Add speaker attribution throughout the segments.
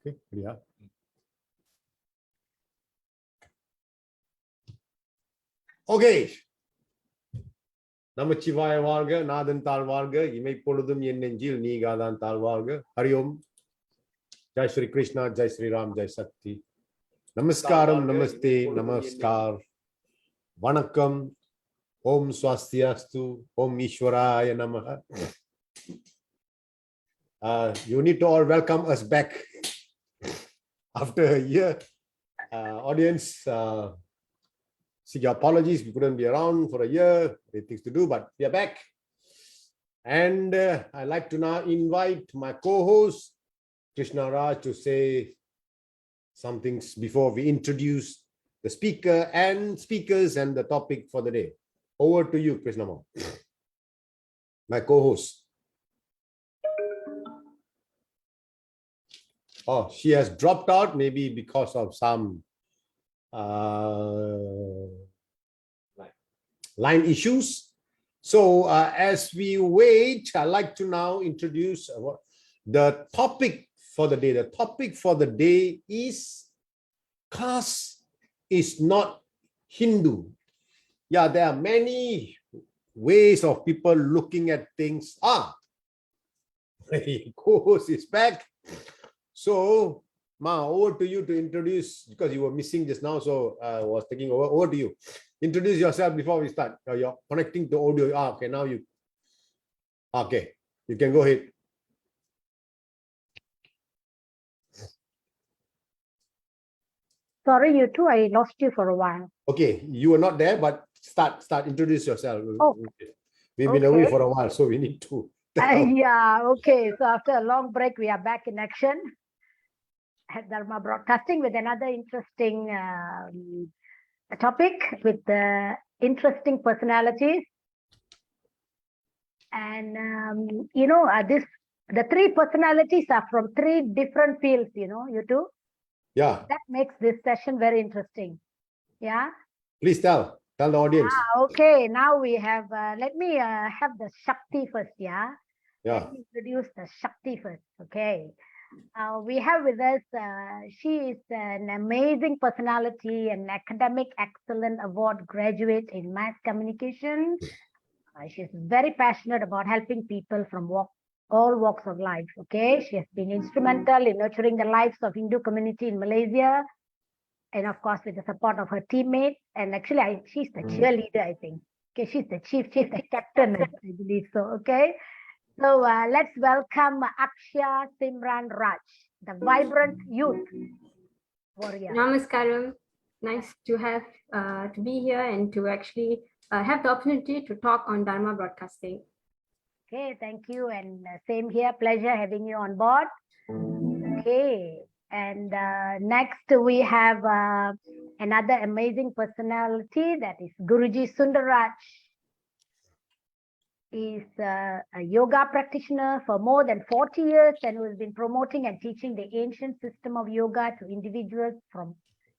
Speaker 1: Okay, yeah. Okay. Namachivaya Varga, Nathan Talvarga, Ime Poludum Yen Nenjil, Nigadan Talvarga, Hariom, Jai Sri Krishna, Jai Sri Ram, Jai Sakti. Namaskaram, Namaste, Namaskar, Vanakkam, Om Swastiastu, Om Ishwaraya Namaha. You need to all welcome us back after a year. Audience, seek your apologies. We couldn't be around for a year. There are things to do, but we are back. And I'd like to now invite my co-host, Krishna Raj, to say some things before we introduce the speaker and speakers and the topic for the day. Over to you, Krishna Ma, my co-host. Oh, she has dropped out, maybe because of some line issues. So as we wait, I'd like to now introduce the topic for the day. The topic for the day is caste is not Hindu. Yeah, there are many ways of people looking at things. Co-host is back. So, Ma, over to you to introduce, because you were missing just now, so I was taking over. Over to you. Introduce yourself before we start. You're connecting to audio. Okay, now you. Okay, you can go ahead.
Speaker 2: Sorry, you too. I lost you for a while.
Speaker 1: Okay, you were not there, but start. Introduce yourself.
Speaker 2: Oh,
Speaker 1: we've been away for a while, so we need to.
Speaker 2: Yeah, okay. So after a long break, we are back in action at Dharma Broadcasting with another interesting topic with interesting personalities. And, the three personalities are from three different fields, you two.
Speaker 1: Yeah.
Speaker 2: That makes this session very interesting. Yeah.
Speaker 1: Please tell the audience.
Speaker 2: Okay, now we have, let me have the Shakti first, yeah? Let me introduce the Shakti first, okay? We have with us, she is an amazing personality, an academic excellent award graduate in mass communication. She's very passionate about helping people from all walks of life, okay? She has been instrumental in nurturing the lives of Hindu community in Malaysia, and of course with the support of her teammates. And actually, she's the cheerleader, I think. Okay, she's the chief, she's the captain, I believe so, okay? So let's welcome Aykshya Simrhen Raj, the vibrant youth warrior.
Speaker 3: Namaskaram. Nice to have to be here and to actually have the opportunity to talk on Dharma Broadcasting.
Speaker 2: Okay, thank you. And same here, pleasure having you on board. Okay, and next we have another amazing personality, that is Guruji Sundara. Is a yoga practitioner for more than 40 years and who has been promoting and teaching the ancient system of yoga to individuals from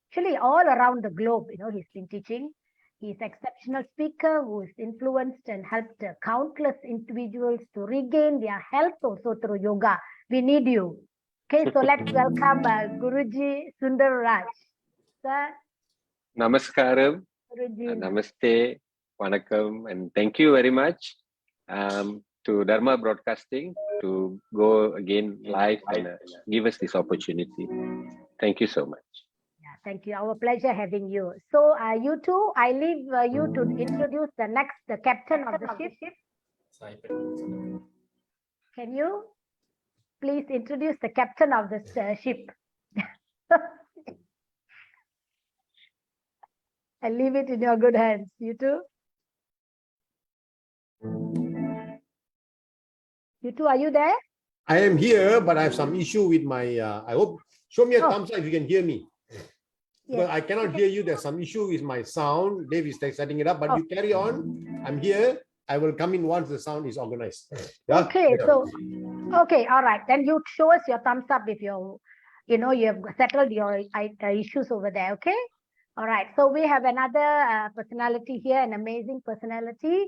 Speaker 2: actually all around the globe. He's been teaching. He's an exceptional speaker who has influenced and helped countless individuals to regain their health also through yoga. We need you. Okay, so let's welcome Guruji Sundara. Sir.
Speaker 4: Namaskaram.
Speaker 2: Guruji.
Speaker 4: Namaste. Vanakkam. And thank you very much. To Dharma Broadcasting to go again live and give us this opportunity. Thank you so much.
Speaker 2: Yeah, thank you. Our pleasure having you. So you two, I leave you to introduce the captain of the ship. Can you please introduce the captain of this ship? I leave it in your good hands. You two? You two, are you there?
Speaker 1: I am here, but I have some issue with my, I hope, show me a thumbs up if you can hear me. Because I cannot hear you. There's some issue with my sound. Dave is setting it up, but you carry on. I'm here. I will come in once the sound is organized. Yeah?
Speaker 2: Okay, so, okay, all right. Then you show us your thumbs up if you have settled your issues over there, okay? All right, so we have another personality here, an amazing personality.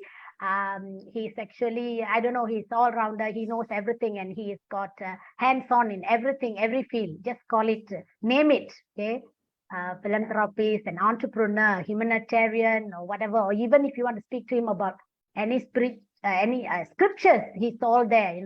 Speaker 2: He's actually, I don't know, he's all-rounder. He knows everything and he's got hands-on in everything, every field. Just call it, name it, okay? Philanthropist, an entrepreneur, humanitarian, or whatever. Or even if you want to speak to him about any scriptures, he's all there,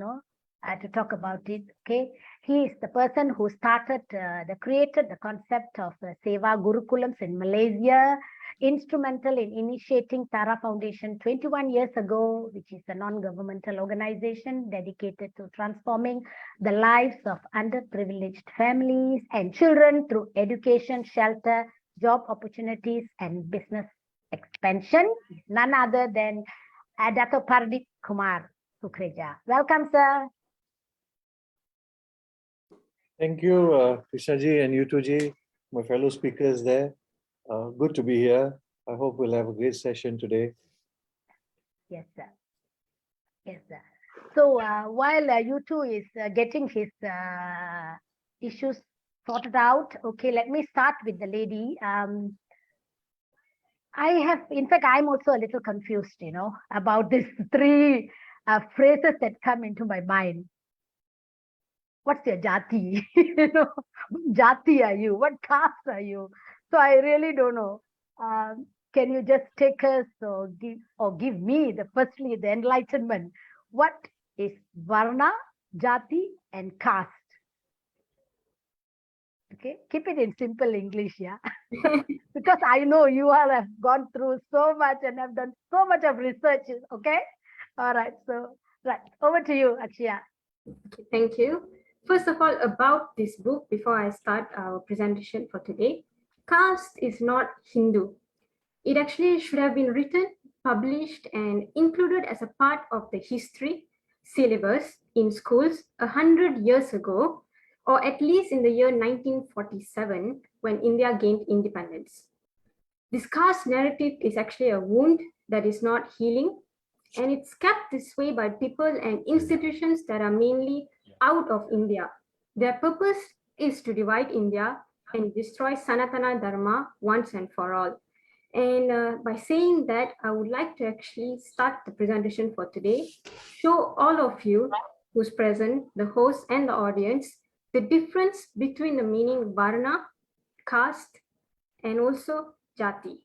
Speaker 2: to talk about it, okay? He is the person who created the concept of Seva Gurukulams in Malaysia, instrumental in initiating Tara Foundation 21 years ago, which is a non-governmental organization dedicated to transforming the lives of underprivileged families and children through education, shelter, job opportunities, and business expansion. None other than Dr. Pardip Kumar Sukreja. Welcome, sir.
Speaker 5: Thank you, Krishnaji and Yutuji, my fellow speakers there. Good to be here. I hope we'll have a great session today.
Speaker 2: Yes, sir. Yes, sir. So while Yutu is getting his issues sorted out, okay, let me start with the lady. In fact, I'm also a little confused, about these three phrases that come into my mind. What's your jati? Jati are you? What caste are you? So I really don't know. Can you just take us or give me firstly the enlightenment? What is Varna, Jati, and caste? Okay, keep it in simple English, yeah. Because I know you all have gone through so much and have done so much of research. Okay, all right. So right, over to you, Aykshya.
Speaker 3: Okay, thank you. First of all, about this book, before I start our presentation for today, caste is not Hindu. It actually should have been written, published, and included as a part of the history syllabus in schools 100 years ago, or at least in the year 1947, when India gained independence. This caste narrative is actually a wound that is not healing, and it's kept this way by people and institutions that are mainly out of India. Their purpose is to divide India and destroy Sanatana Dharma once and for all. And by saying that, I would like to actually start the presentation for today, show all of you who's present, the host and the audience, the difference between the meaning Varna, caste, and also Jati.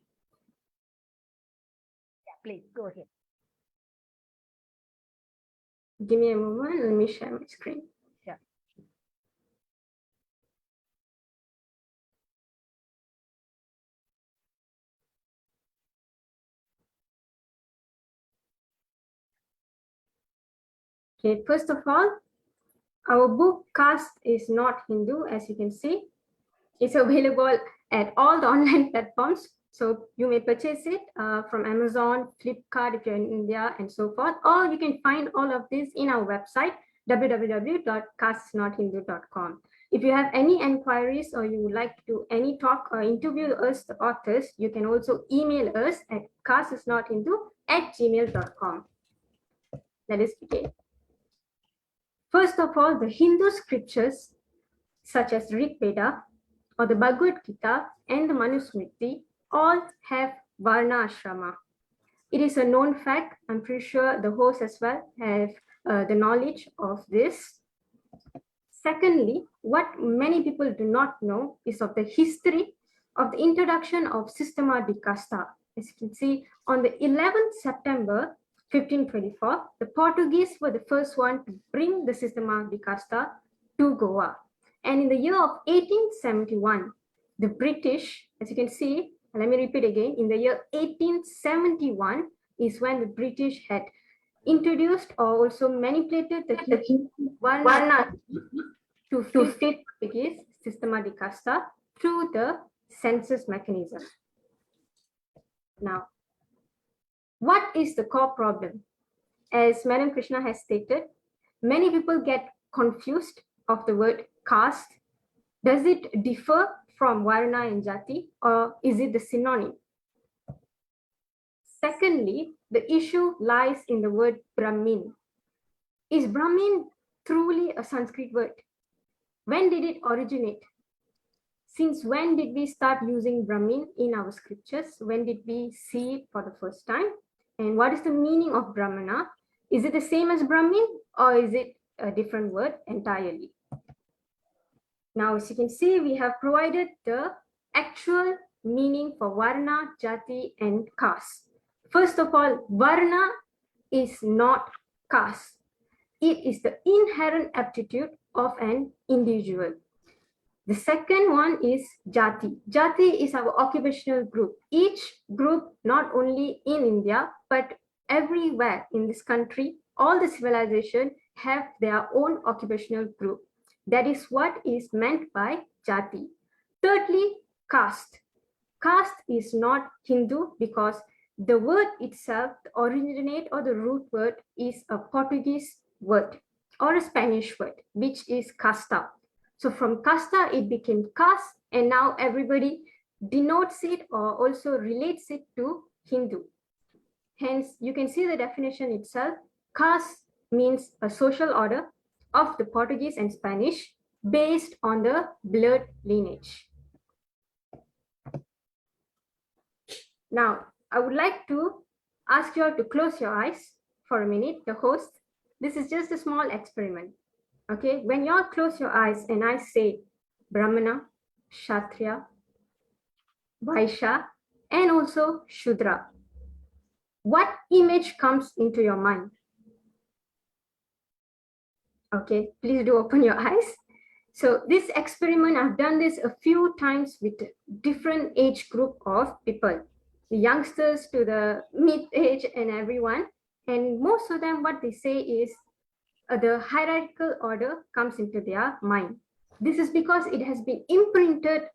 Speaker 2: Yeah, please go ahead.
Speaker 3: Give me a moment, let me share my screen.
Speaker 2: Yeah.
Speaker 3: Okay, first of all, our book Caste is not Hindu, as you can see. It's available at all the online platforms. So you may purchase it from Amazon, Flipkart if you're in India, and so forth. Or you can find all of this in our website, www.castesnothindu.com. If you have any inquiries or you would like to do any talk or interview us, the authors, you can also email us at castesnothindu@gmail.com. Let us begin. First of all, the Hindu scriptures, such as Rig Veda or the Bhagavad Gita and the Manusmriti, all have Varna Ashrama. It is a known fact. I'm pretty sure the host as well have the knowledge of this. Secondly, what many people do not know is of the history of the introduction of Systema de Casta. As you can see, on the 11th September 1524, the Portuguese were the first one to bring the Systema de Casta to Goa. And in the year of 1871, the British, as you can see, let me repeat again, in the year 1871 is when the British had introduced or also manipulated the Varna to fit Portuguese Systema de Casta through the census mechanism. Now, what is the core problem? As Madam Krishna has stated, many people get confused of the word caste. Does it differ from Varna and Jati, or is it the synonym? Secondly, the issue lies in the word Brahmin. Is Brahmin truly a Sanskrit word? When did it originate? Since when did we start using Brahmin in our scriptures? When did we see it for the first time? And what is the meaning of Brahmana? Is it the same as Brahmin or is it a different word entirely? Now, as you can see, we have provided the actual meaning for Varna, Jati, and Caste. First of all, Varna is not caste. It is the inherent aptitude of an individual. The second one is Jati. Jati is our occupational group. Each group, not only in India, but everywhere in this country, all the civilization have their own occupational group. That is what is meant by Jati. Thirdly, caste. Caste is not Hindu because the word itself, the originate or the root word is a Portuguese word or a Spanish word, which is casta. So from casta, it became caste, and now everybody denotes it or also relates it to Hindu. Hence, you can see the definition itself. Caste means a social order of the Portuguese and Spanish based on the blood lineage. Now, I would like to ask you all to close your eyes for a minute, the host. This is just a small experiment. Okay, when you all close your eyes and I say Brahmana, Kshatriya, Vaishya, and also Shudra, what image comes into your mind? Okay, please do open your eyes. So this experiment, I've done this a few times with different age group of people, the youngsters to the mid-age and everyone. And most of them, what they say is the hierarchical order comes into their mind. This is because it has been imprinted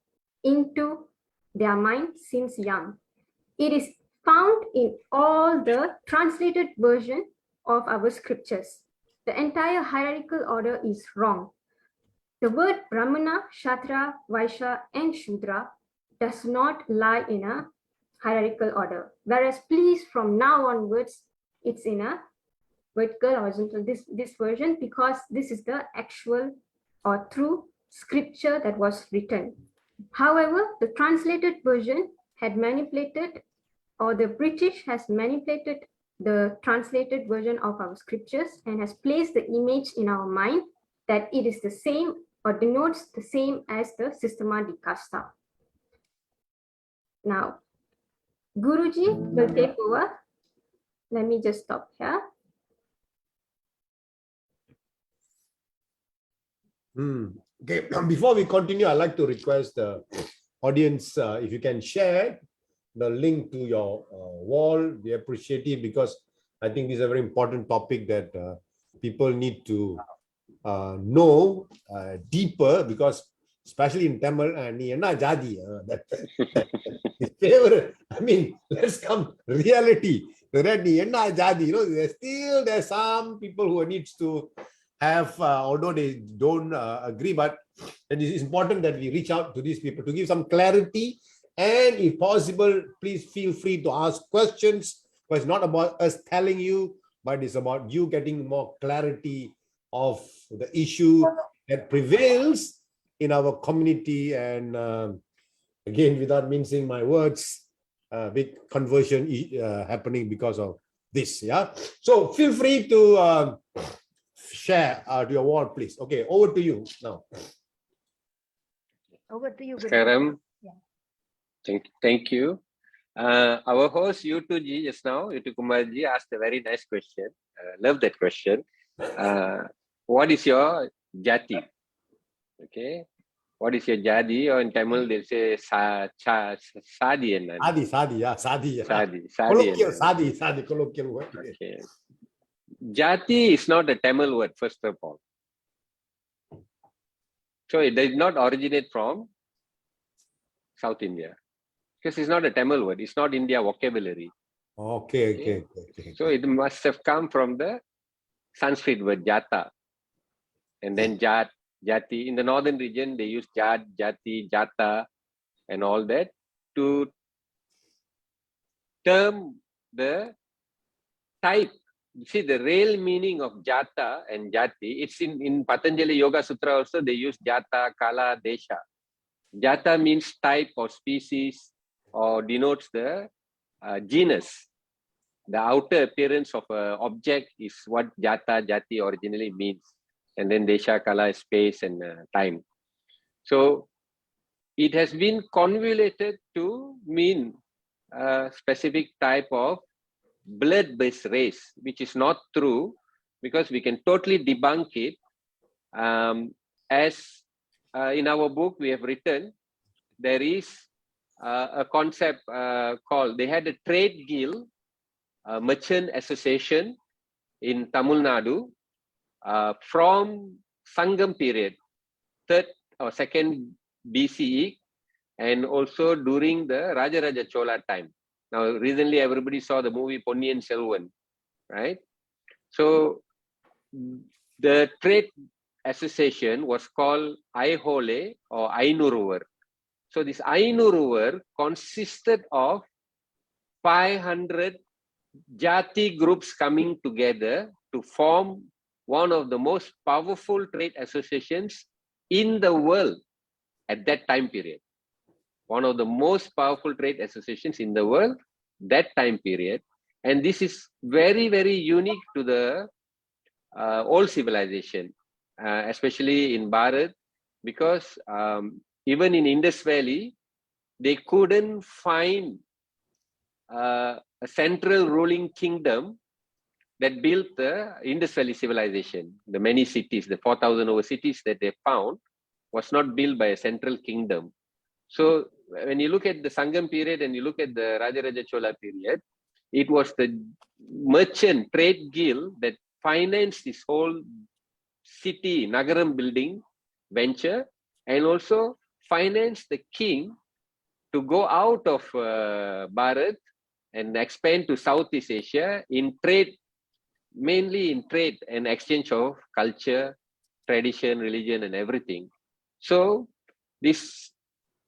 Speaker 3: into their mind since young. It is found in all the translated version of our scriptures. The entire hierarchical order is wrong. The word Brahmana, Kshatriya, Vaishya, and Shudra does not lie in a hierarchical order. Whereas please, from now onwards, it's in a vertical, horizontal, this version, because this is the actual or true scripture that was written. However, the translated version had manipulated, or the British has manipulated the translated version of our scriptures and has placed the image in our mind that it is the same or denotes the same as the Systema di Casta. Now, Guruji will take over. Let me just stop here.
Speaker 1: Okay, before we continue, I'd like to request the audience, if you can share the link to your wall. We appreciate it because I think this is a very important topic that people need to know deeper, because especially in Tamil, ni enna jadi, his favorite. I mean, let's come reality. Ni enna jadi, there's some people who needs to have, although they don't agree, but it is important that we reach out to these people to give some clarity. And if possible, please feel free to ask questions, because it's not about us telling you, but it's about you getting more clarity of the issue that prevails in our community. And again, without mincing my words, big conversion happening because of this. Yeah. So feel free to share to your wall, please. Okay, over to you now.
Speaker 2: Over to you.
Speaker 4: Karam.
Speaker 2: Yeah.
Speaker 4: Thank you. Our host, U2G, just now, U2 Kumarji, asked a very nice question. Love that question. What is your jati? Okay. What is your jadi? Or in Tamil, they say sadi.
Speaker 1: Sadi, yeah, sadi.
Speaker 4: Sadi.
Speaker 1: Sadi, colloquial word.
Speaker 4: Okay. Jati is not a Tamil word, first of all. So it did not originate from South India. Because it's not a Tamil word. It's not India vocabulary.
Speaker 1: Okay.
Speaker 4: So it must have come from the Sanskrit word jata. And then jat, jati. In the northern region, they use jat, jati, jata, and all that to term the type. See, the real meaning of jata and jati, it's in Patanjali Yoga Sutra also, they use jata, kala, desha. Jata means type or species or denotes the genus. The outer appearance of an object is what Jata, Jati originally means. And then Desha, Kala, space and time. So it has been convoluted to mean a specific type of blood-based race, which is not true because we can totally debunk it. As in our book we have written, there is a concept called, they had a trade guild, a merchant association in Tamil Nadu from Sangam period, 3rd or 2nd BCE, and also during the Rajaraja Chola time. Now, recently everybody saw the movie Ponniyin Selvan, right? So the trade association was called Aihole or Ainuruvar. So this Ainuruvar consisted of 500 Jati groups coming together to form one of the most powerful trade associations in the world at that time period. One of the most powerful trade associations in the world, that time period. And this is very, very unique to the old civilization, especially in Bharat, because even in Indus Valley, they couldn't find a central ruling kingdom that built the Indus Valley civilization. The many cities, the 4,000 over cities that they found was not built by a central kingdom. So when you look at the Sangam period and you look at the Rajaraja Chola period, it was the merchant trade guild that financed this whole city, Nagaram building venture, and also financed the king to go out of Bharat and expand to Southeast Asia in trade, mainly in trade and exchange of culture, tradition, religion, and everything. So this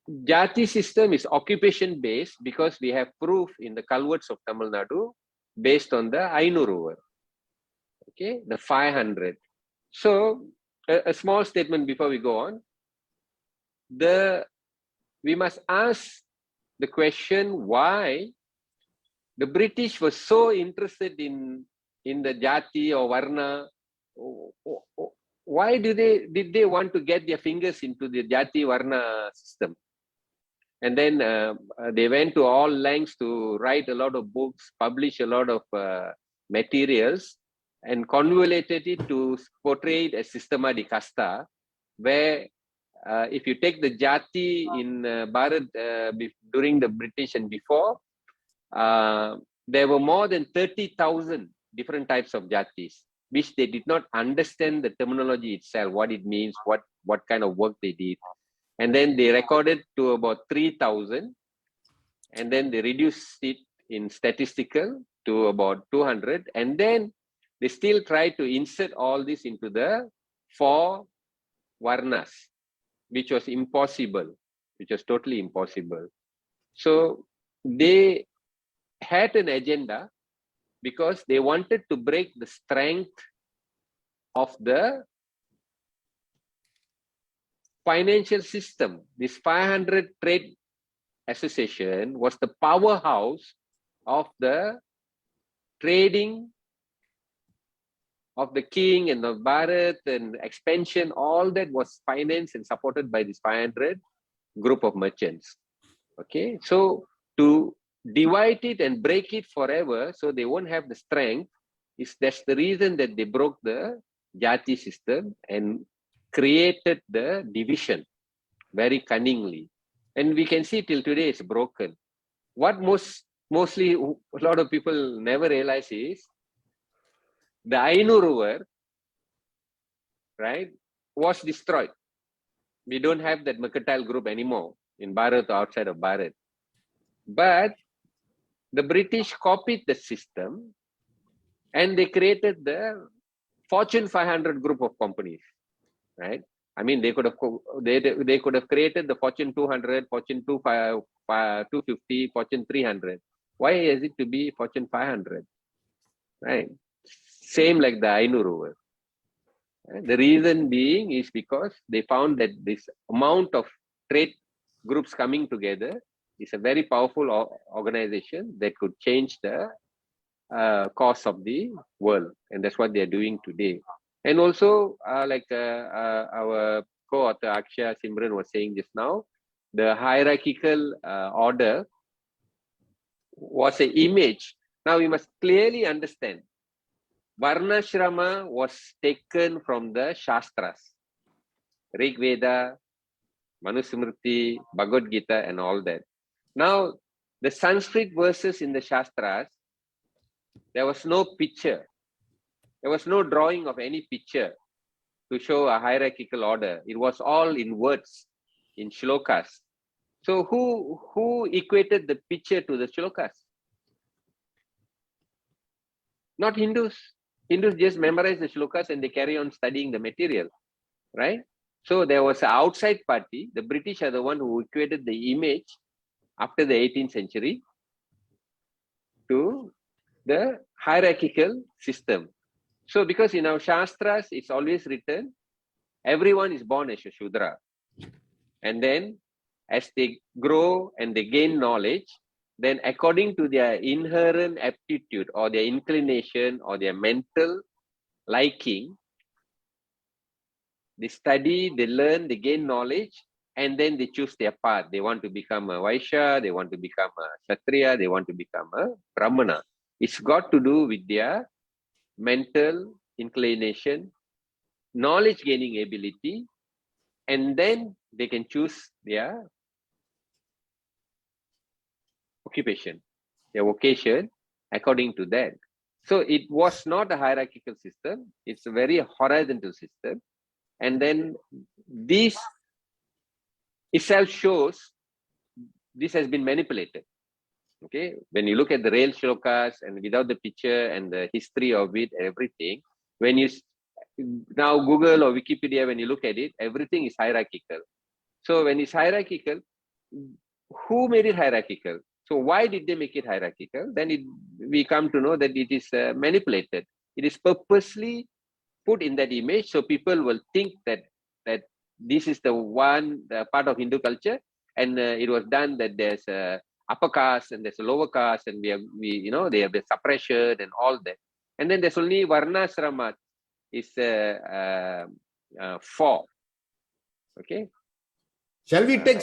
Speaker 4: Jati system is occupation based because we have proof in the culverts of Tamil Nadu based on the Ainuruvar, okay, the 500. So a small statement before we go on. We must ask the question why the British were so interested in the Jati or Varna. Why did they want to get their fingers into the Jati Varna system? And then they went to all lengths to write a lot of books, publish a lot of materials, and convoluted it to portray it as Systema di Casta, where if you take the Jati in Bharat during the British and before, there were more than 30,000 different types of Jatis, which they did not understand the terminology itself, what it means, what kind of work they did. And then they recorded to about 3,000, and then they reduced it in statistical to about 200, and then they still try to insert all this into the 4 Varnas, which was impossible, which was totally impossible. So they had an agenda because they wanted to break the strength of the financial system. This 500 trade association was the powerhouse of the trading of the king and of Bharat and expansion. All that was financed and supported by this 500 group of merchants. Okay, so to divide it and break it forever so they won't have the strength, that's the reason that they broke the Jati system and created the division very cunningly. And we can see till today it's broken. What mostly a lot of people never realize is the Ainuruvar, right, was destroyed. We don't have that mercantile group anymore in Bharat or outside of Bharat. But the British copied the system and they created the Fortune 500 group of companies, right? I mean, they could have created the Fortune 200, Fortune 250, Fortune 300. Why is it to be Fortune 500, right? Same like the Ainuruvar. The reason being is because they found that this amount of trade groups coming together is a very powerful organization that could change the course of the world, and that's what they are doing today. And also, our co-author Aykshya Simrhen was saying just now, the hierarchical order was an image. Now we must clearly understand, Varnashrama was taken from the Shastras, Rig Veda, Manusmriti, Bhagavad Gita, and all that. Now, the Sanskrit verses in the Shastras, there was no picture. There was no drawing of any picture to show a hierarchical order. It was all in words, in shlokas. So who equated the picture to the shlokas? Not Hindus. Hindus just memorize the shlokas and they carry on studying the material, right? So there was an outside party. The British are the one who equated the image after the 18th century to the hierarchical system. So because in our Shastras, it's always written, everyone is born as a Shudra. And then as they grow and they gain knowledge, then according to their inherent aptitude or their inclination or their mental liking, they study, they learn, they gain knowledge, and then they choose their path. They want to become a Vaishya, they want to become a Kshatriya, they want to become a Brahmana. It's got to do with their mental inclination, knowledge gaining ability, and then they can choose their occupation, their vocation according to that. So it was not a hierarchical system, it's a very horizontal system. And then this itself shows this has been manipulated. Okay, when you look at the real shlokas and without the picture and the history of it, everything, when you now Google or Wikipedia, when you look at it, everything is hierarchical. So when it's hierarchical, who made it hierarchical? So why did they make it hierarchical? Then we come to know that it is manipulated. It is purposely put in that image so people will think that this is the part of Hindu culture, and it was done that there's a upper caste and there's a lower caste, and they have the suppression and all that. And then there's only Varnasrama is 4. Okay.
Speaker 1: Shall we take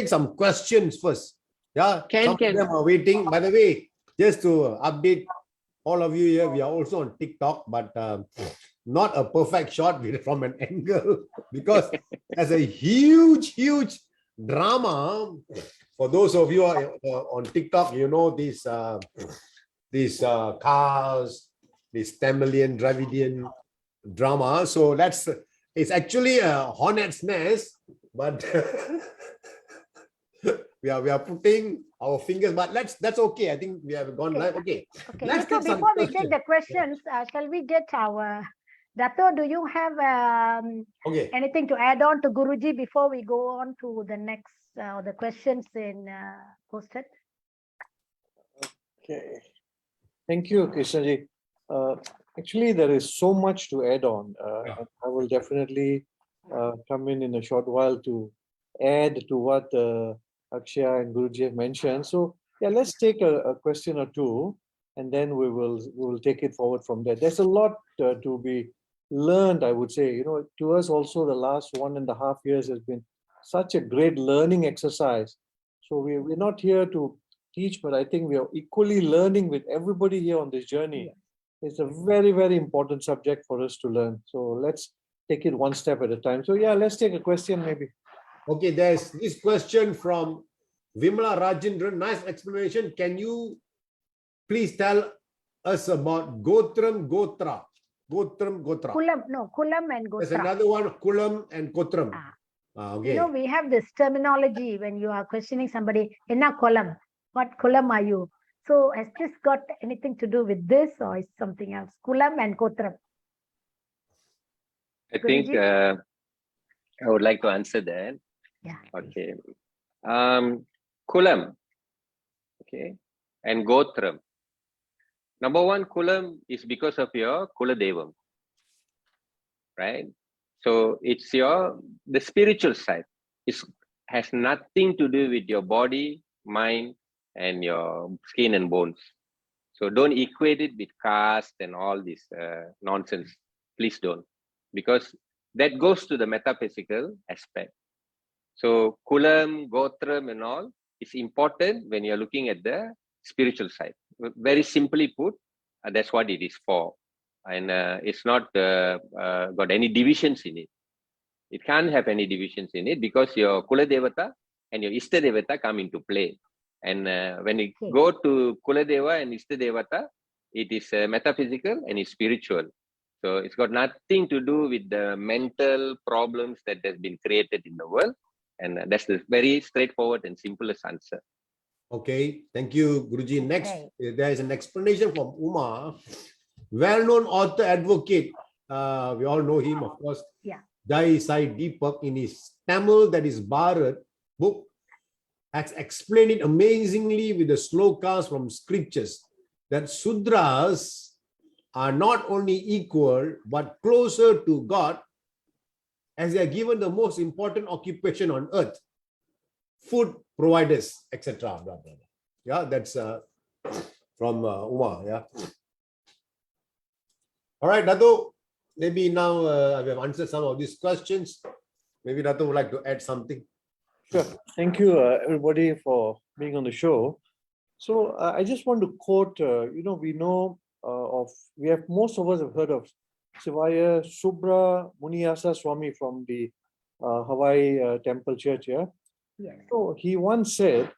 Speaker 1: some questions first? Yeah, some of them are waiting. By the way, just to update all of you here, we are also on TikTok, but not a perfect shot from an angle, because there's a huge drama. For those of you on TikTok, you know these cars, this Tamilian, Dravidian drama. So it's actually a hornet's nest, but we are putting our fingers, but that's okay. I think we have gone live. Okay. Let's
Speaker 2: so before we take the questions, shall we get our Dato, do you have anything to add on to Guruji before we go on to the next the questions in posted?
Speaker 5: Okay. Thank you, Krishnaji. Actually, there is so much to add on. And I will definitely come in a short while to add to what Aykshya and Guruji have mentioned. So yeah, let's take a question or two, and then we will take it forward from there. There's a lot to be learned, I would say. To us also, the last 1.5 years has been such a great learning exercise. So we're not here to teach, but I think we are equally learning with everybody here on this journey. It's a very, very important subject for us to learn. So let's take it one step at a time. So yeah, let's take a question maybe.
Speaker 1: Okay, there's this question from Vimala Rajendran. Nice explanation. Can you please tell us about Gotra?
Speaker 2: Kulam and Gotra.
Speaker 1: There's another one, Kulam and Gotram. Okay.
Speaker 2: We have this terminology when you are questioning somebody, Enna Kulam, what Kulam are you? So has this got anything to do with this, or is something else? Kulam and Gotram.
Speaker 4: I think I would like to answer that.
Speaker 2: Yeah.
Speaker 4: Okay. Kulam, okay, and Gotram. Number one, Kulam is because of your Kula Devam, right? So it's the spiritual side. has nothing to do with your body, mind, and your skin and bones. So don't equate it with caste and all this nonsense. Please don't, because that goes to the metaphysical aspect. So kulam, gotram and all is important when you're looking at the spiritual side. Very simply put, that's what it is for. And it's not got any divisions in it. It can't have any divisions in it because your Kula Devata and your Ishta Devata come into play. And when you go to Kula Deva and Ishta Devata, it is metaphysical and it's spiritual. So it's got nothing to do with the mental problems that has been created in the world. And that's the very straightforward and simplest answer.
Speaker 1: Okay, thank you, Guruji. Next, there is an explanation from Uma, well-known author, advocate. We all know him, of course.
Speaker 2: Yeah.
Speaker 1: Jai Sai Deepak, in his Tamil, that is Bharat book, has explained it amazingly with the slokas from scriptures that Sudras are not only equal but closer to God, as they are given the most important occupation on earth, food providers, etc. Yeah, that's from Uma. Yeah. All right, Dato. Maybe now we have answered some of these questions. Maybe Dato would like to add something.
Speaker 5: Sure. Thank you, everybody, for being on the show. So I just want to quote, we have, most of us have heard of Sivaya Subra Muniyasa Swami from the Hawaii Temple Church. Yeah.
Speaker 2: Yes.
Speaker 5: So he once said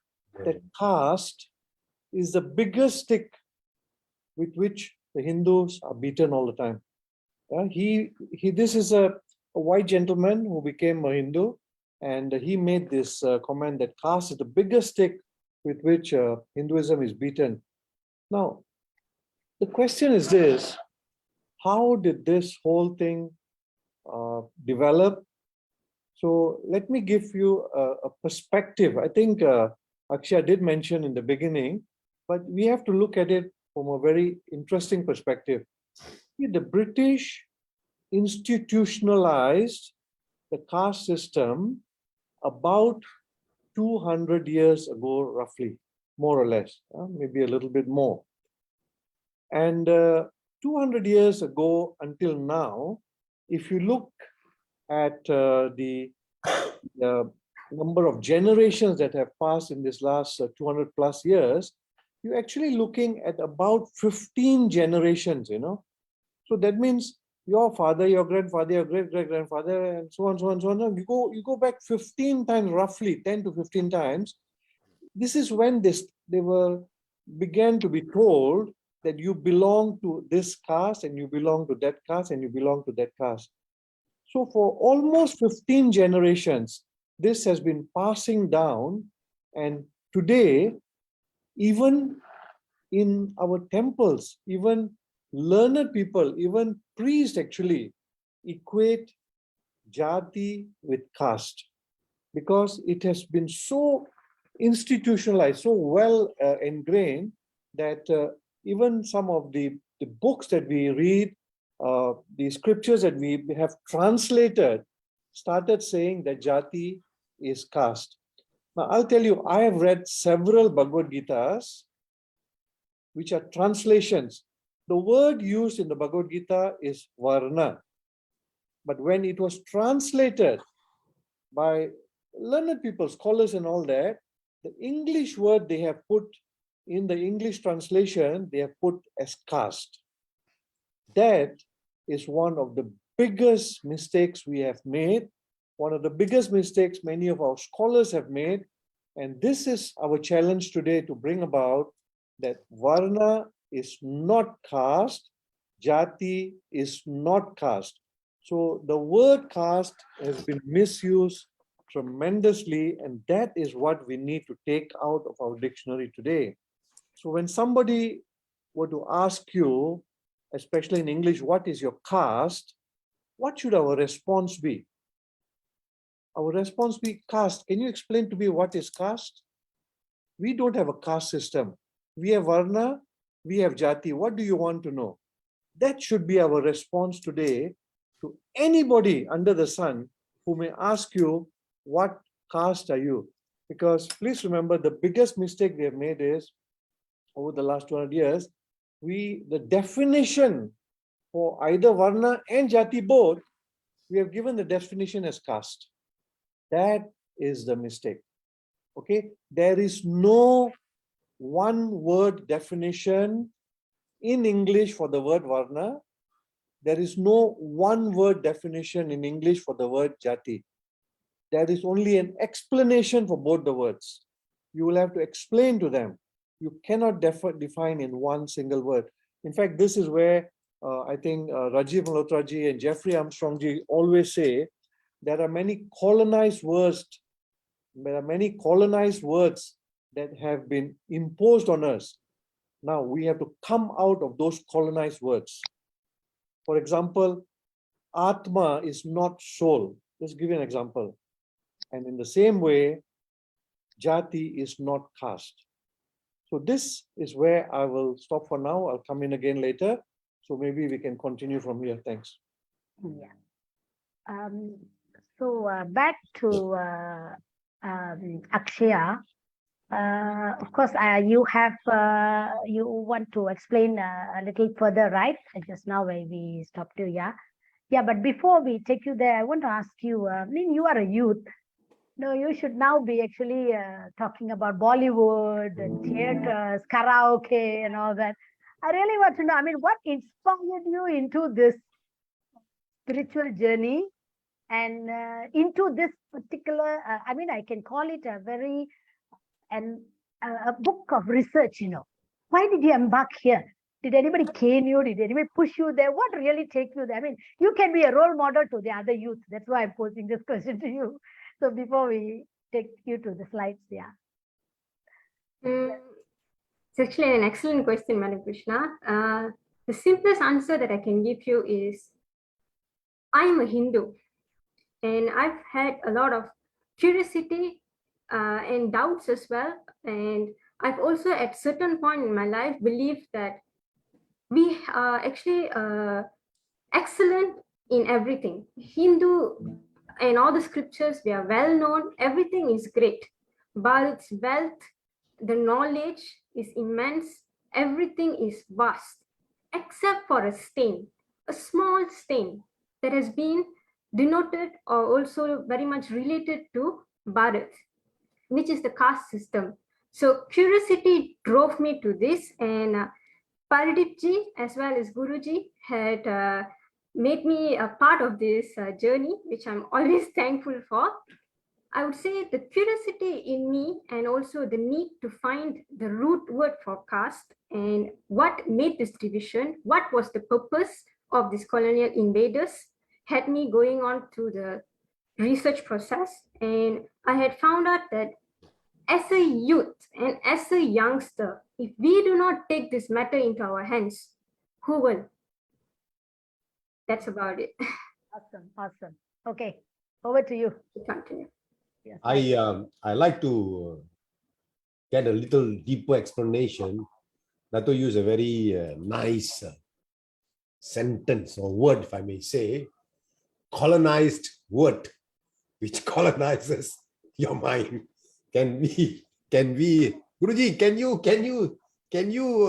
Speaker 5: that caste is the biggest stick with which the Hindus are beaten all the time. This is a white gentleman who became a Hindu, and he made this comment that caste is the biggest stick with which Hinduism is beaten. Now, the question is this: how did this whole thing develop? So let me give you a perspective. I think Aykshya did mention in the beginning, but we have to look at it from a very interesting perspective. The British institutionalized the caste system about 200 years ago, roughly, more or less, maybe a little bit more. And 200 years ago until now, if you look at the number of generations that have passed in this last 200 plus years, you're actually looking at about 15 generations, So that means your father, your grandfather, your great-great-grandfather, and so on, so on, so on. You go back 15 times, roughly 10 to 15 times. This is when they began to be told that you belong to this caste, and you belong to that caste, and you belong to that caste. So for almost 15 generations, this has been passing down. And today, even in our temples, even learned people, even priests actually equate jati with caste, because it has been so institutionalized, so well ingrained that even some of the books that we read, the scriptures that we have translated, started saying that jati is caste. Now, I'll tell you, I have read several Bhagavad Gitas, which are translations. The word used in the Bhagavad Gita is varna. But when it was translated by learned people, scholars and all that, the English word they have put in the English translation, they have put as caste. That is one of the biggest mistakes we have made, one of the biggest mistakes many of our scholars have made. And this is our challenge today, to bring about that varna is not caste, jati is not caste. So the word caste has been misused tremendously, and that is what we need to take out of our dictionary today. So when somebody were to ask you, especially in English, what is your caste? What should our response be? Our response be caste. Can you explain to me what is caste? We don't have a caste system. We have varna, we have jati. What do you want to know? That should be our response today to anybody under the sun who may ask you, what caste are you? Because please remember, the biggest mistake they have made is, over the last 200 years, the definition for either Varna and Jati both, we have given the definition as caste. That is the mistake. Okay, there is no one word definition in English for the word Varna. There is no one word definition in English for the word Jati. There is only an explanation for both the words. You will have to explain to them. You cannot define in one single word. In fact, this is where I think Rajiv Malhotraji and Jeffrey Armstrongji always say there are many colonized words. There are many colonized words that have been imposed on us. Now we have to come out of those colonized words. For example, Atma is not soul. Let's give you an example. And in the same way, Jati is not caste. So this is where I will stop for now. I'll come in again later. So maybe we can continue from here. Thanks.
Speaker 2: Yeah. So back to Aykshya. Of course, you want to explain a little further, right? Just now where we stopped you, yeah. Yeah, but before we take you there, I want to ask you. I mean, you are a youth. No, you should now be actually talking about Bollywood and theaters, karaoke, and all that. I really want to know. I mean, what inspired you into this spiritual journey and into this particular? I mean, I can call it a very a book of research, you know. Why did you embark here? Did anybody cane you? Did anybody push you there? What really take you there? I mean, you can be a role model to the other youth. That's why I'm posing this question to you. So before we take you to the slides, yeah.
Speaker 3: It's actually an excellent question, Madam Krishna. The simplest answer that I can give you is, I'm a Hindu, and I've had a lot of curiosity and doubts as well. And I've also at certain point in my life believed that we are actually excellent in everything. Hindu and all the scriptures, we are well known, everything is great. Bharat's wealth, the knowledge is immense, everything is vast, except for a stain, a small stain that has been denoted or also very much related to Bharat, which is the caste system. So curiosity drove me to this, and Pardip ji as well as Guruji had made me a part of this journey, which I'm always thankful for. I would say the curiosity in me and also the need to find the root word for caste and what made this division, what was the purpose of these colonial invaders, had me going on through the research process. And I had found out that as a youth and as a youngster, if we do not take this matter into our hands, who will? That's about it.
Speaker 2: Awesome. Okay, over to you.
Speaker 3: Continue.
Speaker 2: Yes.
Speaker 1: I like to get a little deeper explanation. Dato used a very nice sentence or word, if I may say, colonized word, which colonizes your mind. Can we, Guruji, can you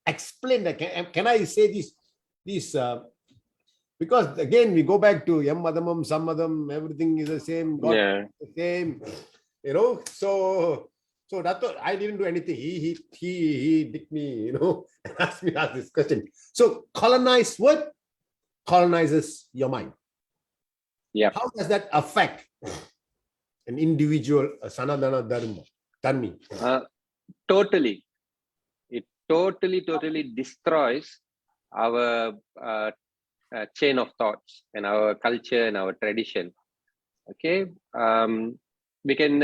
Speaker 1: explain that? Can I say this? Because again, we go back to Yam Madamam, Sammadam, everything is the same, God is the same, you know. So that's what, I didn't do anything. He did me, you know, and asked me to ask this question. So colonized what colonizes your mind?
Speaker 4: Yeah.
Speaker 1: How does that affect an individual Sanadana Dharma? Dharmi?
Speaker 4: Totally. It totally destroys our chain of thoughts and our culture and our tradition. Okay, we can.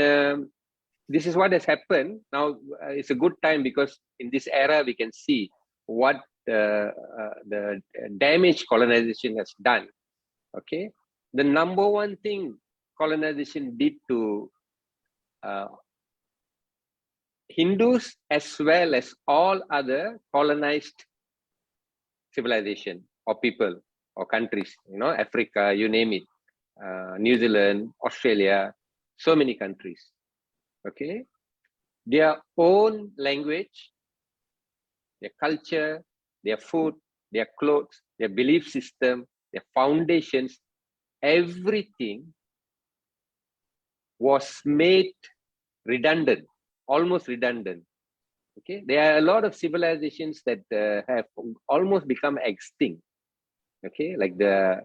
Speaker 4: This is what has happened now. It's a good time because in this era we can see what the damage colonization has done. Okay, the number one thing colonization did to Hindus as well as all other colonized civilization or people or countries, you know, Africa, you name it, New Zealand, Australia, so many countries. Okay, their own language, their culture, their food, their clothes, their belief system, their foundations, everything was made redundant, almost redundant. Okay, there are a lot of civilizations that have almost become extinct. Okay, like the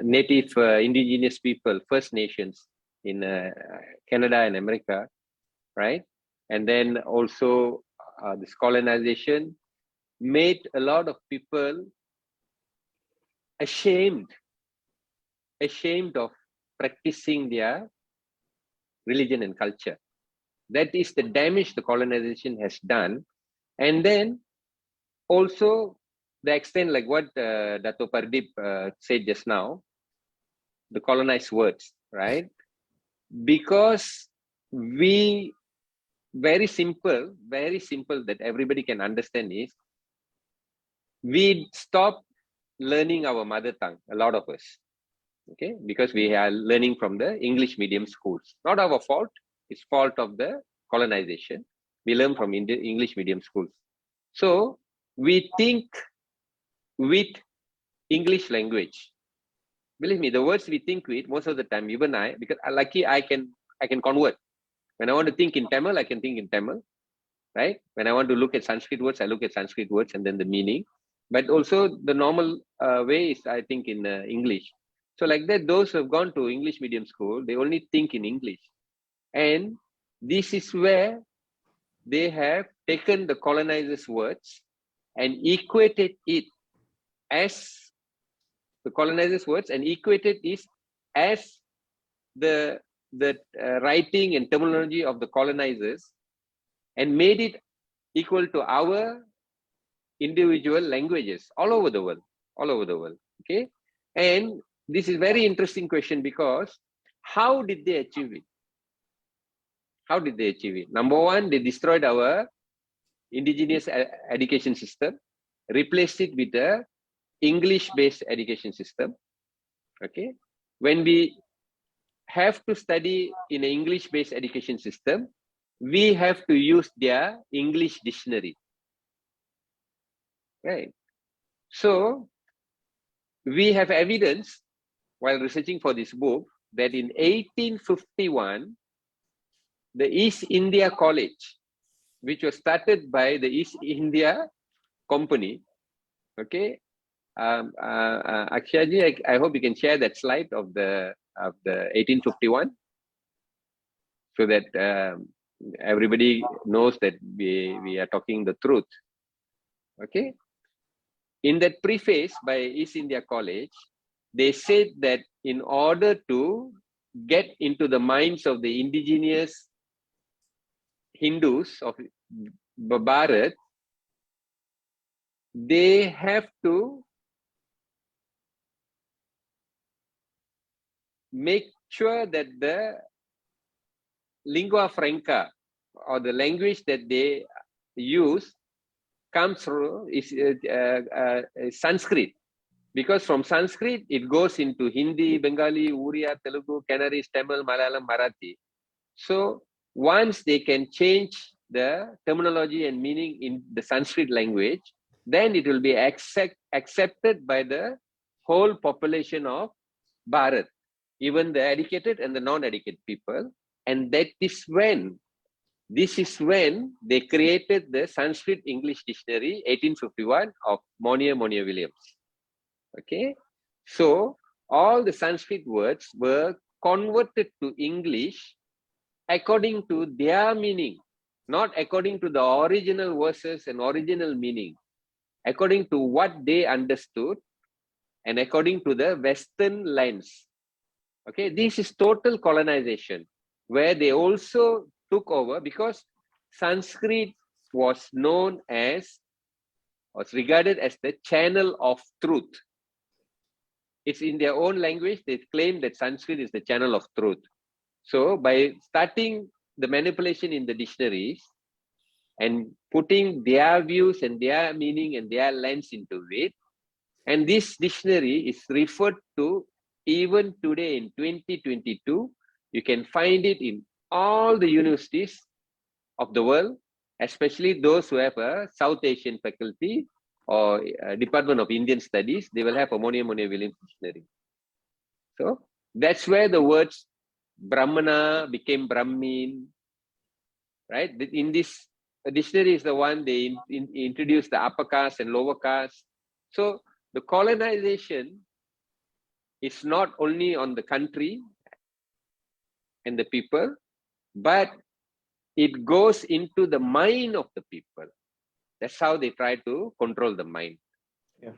Speaker 4: native indigenous people, First Nations in Canada and America, right? And then also this colonization made a lot of people ashamed of practicing their religion and culture. That is the damage the colonization has done. And then also the extent, like what Dato Pardip said just now, the colonized words, right? Because we, very simple that everybody can understand is, we stop learning our mother tongue, a lot of us, okay? Because we are learning from the English medium schools. Not our fault, it's fault of the colonization. We learn from English medium schools. So we think with English language. Believe me, the words we think with, most of the time, even I, because lucky I can convert. When I want to think in Tamil, I can think in Tamil, right? When I want to look at Sanskrit words, I look at Sanskrit words and then the meaning. But also the normal way is, I think, in English. So like that, those who have gone to English medium school, they only think in English. And this is where they have taken the colonizers' words and equated it as the colonizers' words and equated it as the writing and terminology of the colonizers, and made it equal to our individual languages all over the world, okay? And this is very interesting question, because how did they achieve it? Number one, they destroyed our indigenous education system, replaced it with a English-based education system, okay? When we have to study in an English-based education system, we have to use their English dictionary, right? So we have evidence while researching for this book that in 1851, the East India College, which was started by the East India Company, okay? Aykshya ji, I hope you can share that slide of the 1851, so that everybody knows that we are talking the truth, okay? In that preface by East India College, they said that in order to get into the minds of the indigenous Hindus of Bharat, they have to make sure that the lingua franca, or the language that they use, comes through is Sanskrit. Because from Sanskrit, it goes into Hindi, Bengali, Uriya, Telugu, Canarese, Tamil, Malayalam, Marathi. So once they can change the terminology and meaning in the Sanskrit language, then it will be accepted by the whole population of Bharat, even the educated and the non-educated people. And this is when they created the Sanskrit English Dictionary, 1851, of Monier Williams. Okay, so all the Sanskrit words were converted to English according to their meaning, not according to the original verses and original meaning, according to what they understood and according to the Western lens. Okay, this is total colonization, where they also took over, because Sanskrit was regarded as the channel of truth. It's in their own language, they claim that Sanskrit is the channel of truth. So by starting the manipulation in the dictionaries and putting their views and their meaning and their lens into it, and this dictionary is referred to even today in 2022 You can find it in all the universities of the world, especially those who have a South Asian faculty or Department of Indian Studies. They will have a Monia-Williams dictionary. So that's where the words Brahmana became Brahmin, right? In this dictionary is the one they introduced the upper caste and lower caste. So the colonization is not only on the country and the people, but it goes into the mind of the people. That's how they try to control the mind.
Speaker 5: Yeah.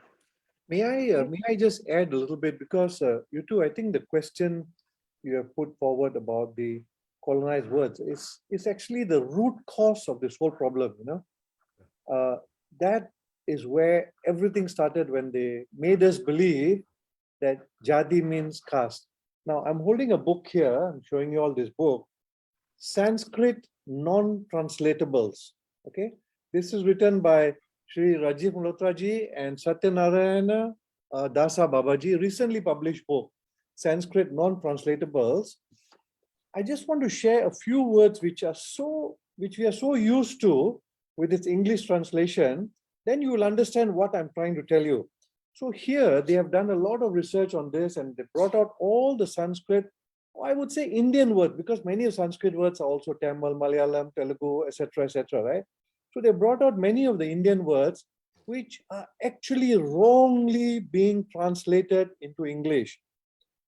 Speaker 5: May I just add a little bit, because you two, I think the question you have put forward about the colonized words is actually the root cause of this whole problem. That is where everything started, when they made us believe that jadi means caste. Now I'm holding a book here. I'm showing you all this book, Sanskrit non-translatables. Okay, this is written by Sri Rajiv Malhotraji and Satyanarayana Dasa Babaji, recently published book, Sanskrit non-translatables. I just want to share a few words which we are so used to with its English translation. Then you will understand what I'm trying to tell you. So here they have done a lot of research on this, and they brought out all the Sanskrit, I would say Indian words, because many of Sanskrit words are also Tamil, Malayalam, Telugu, etc., right? So they brought out many of the Indian words which are actually wrongly being translated into English.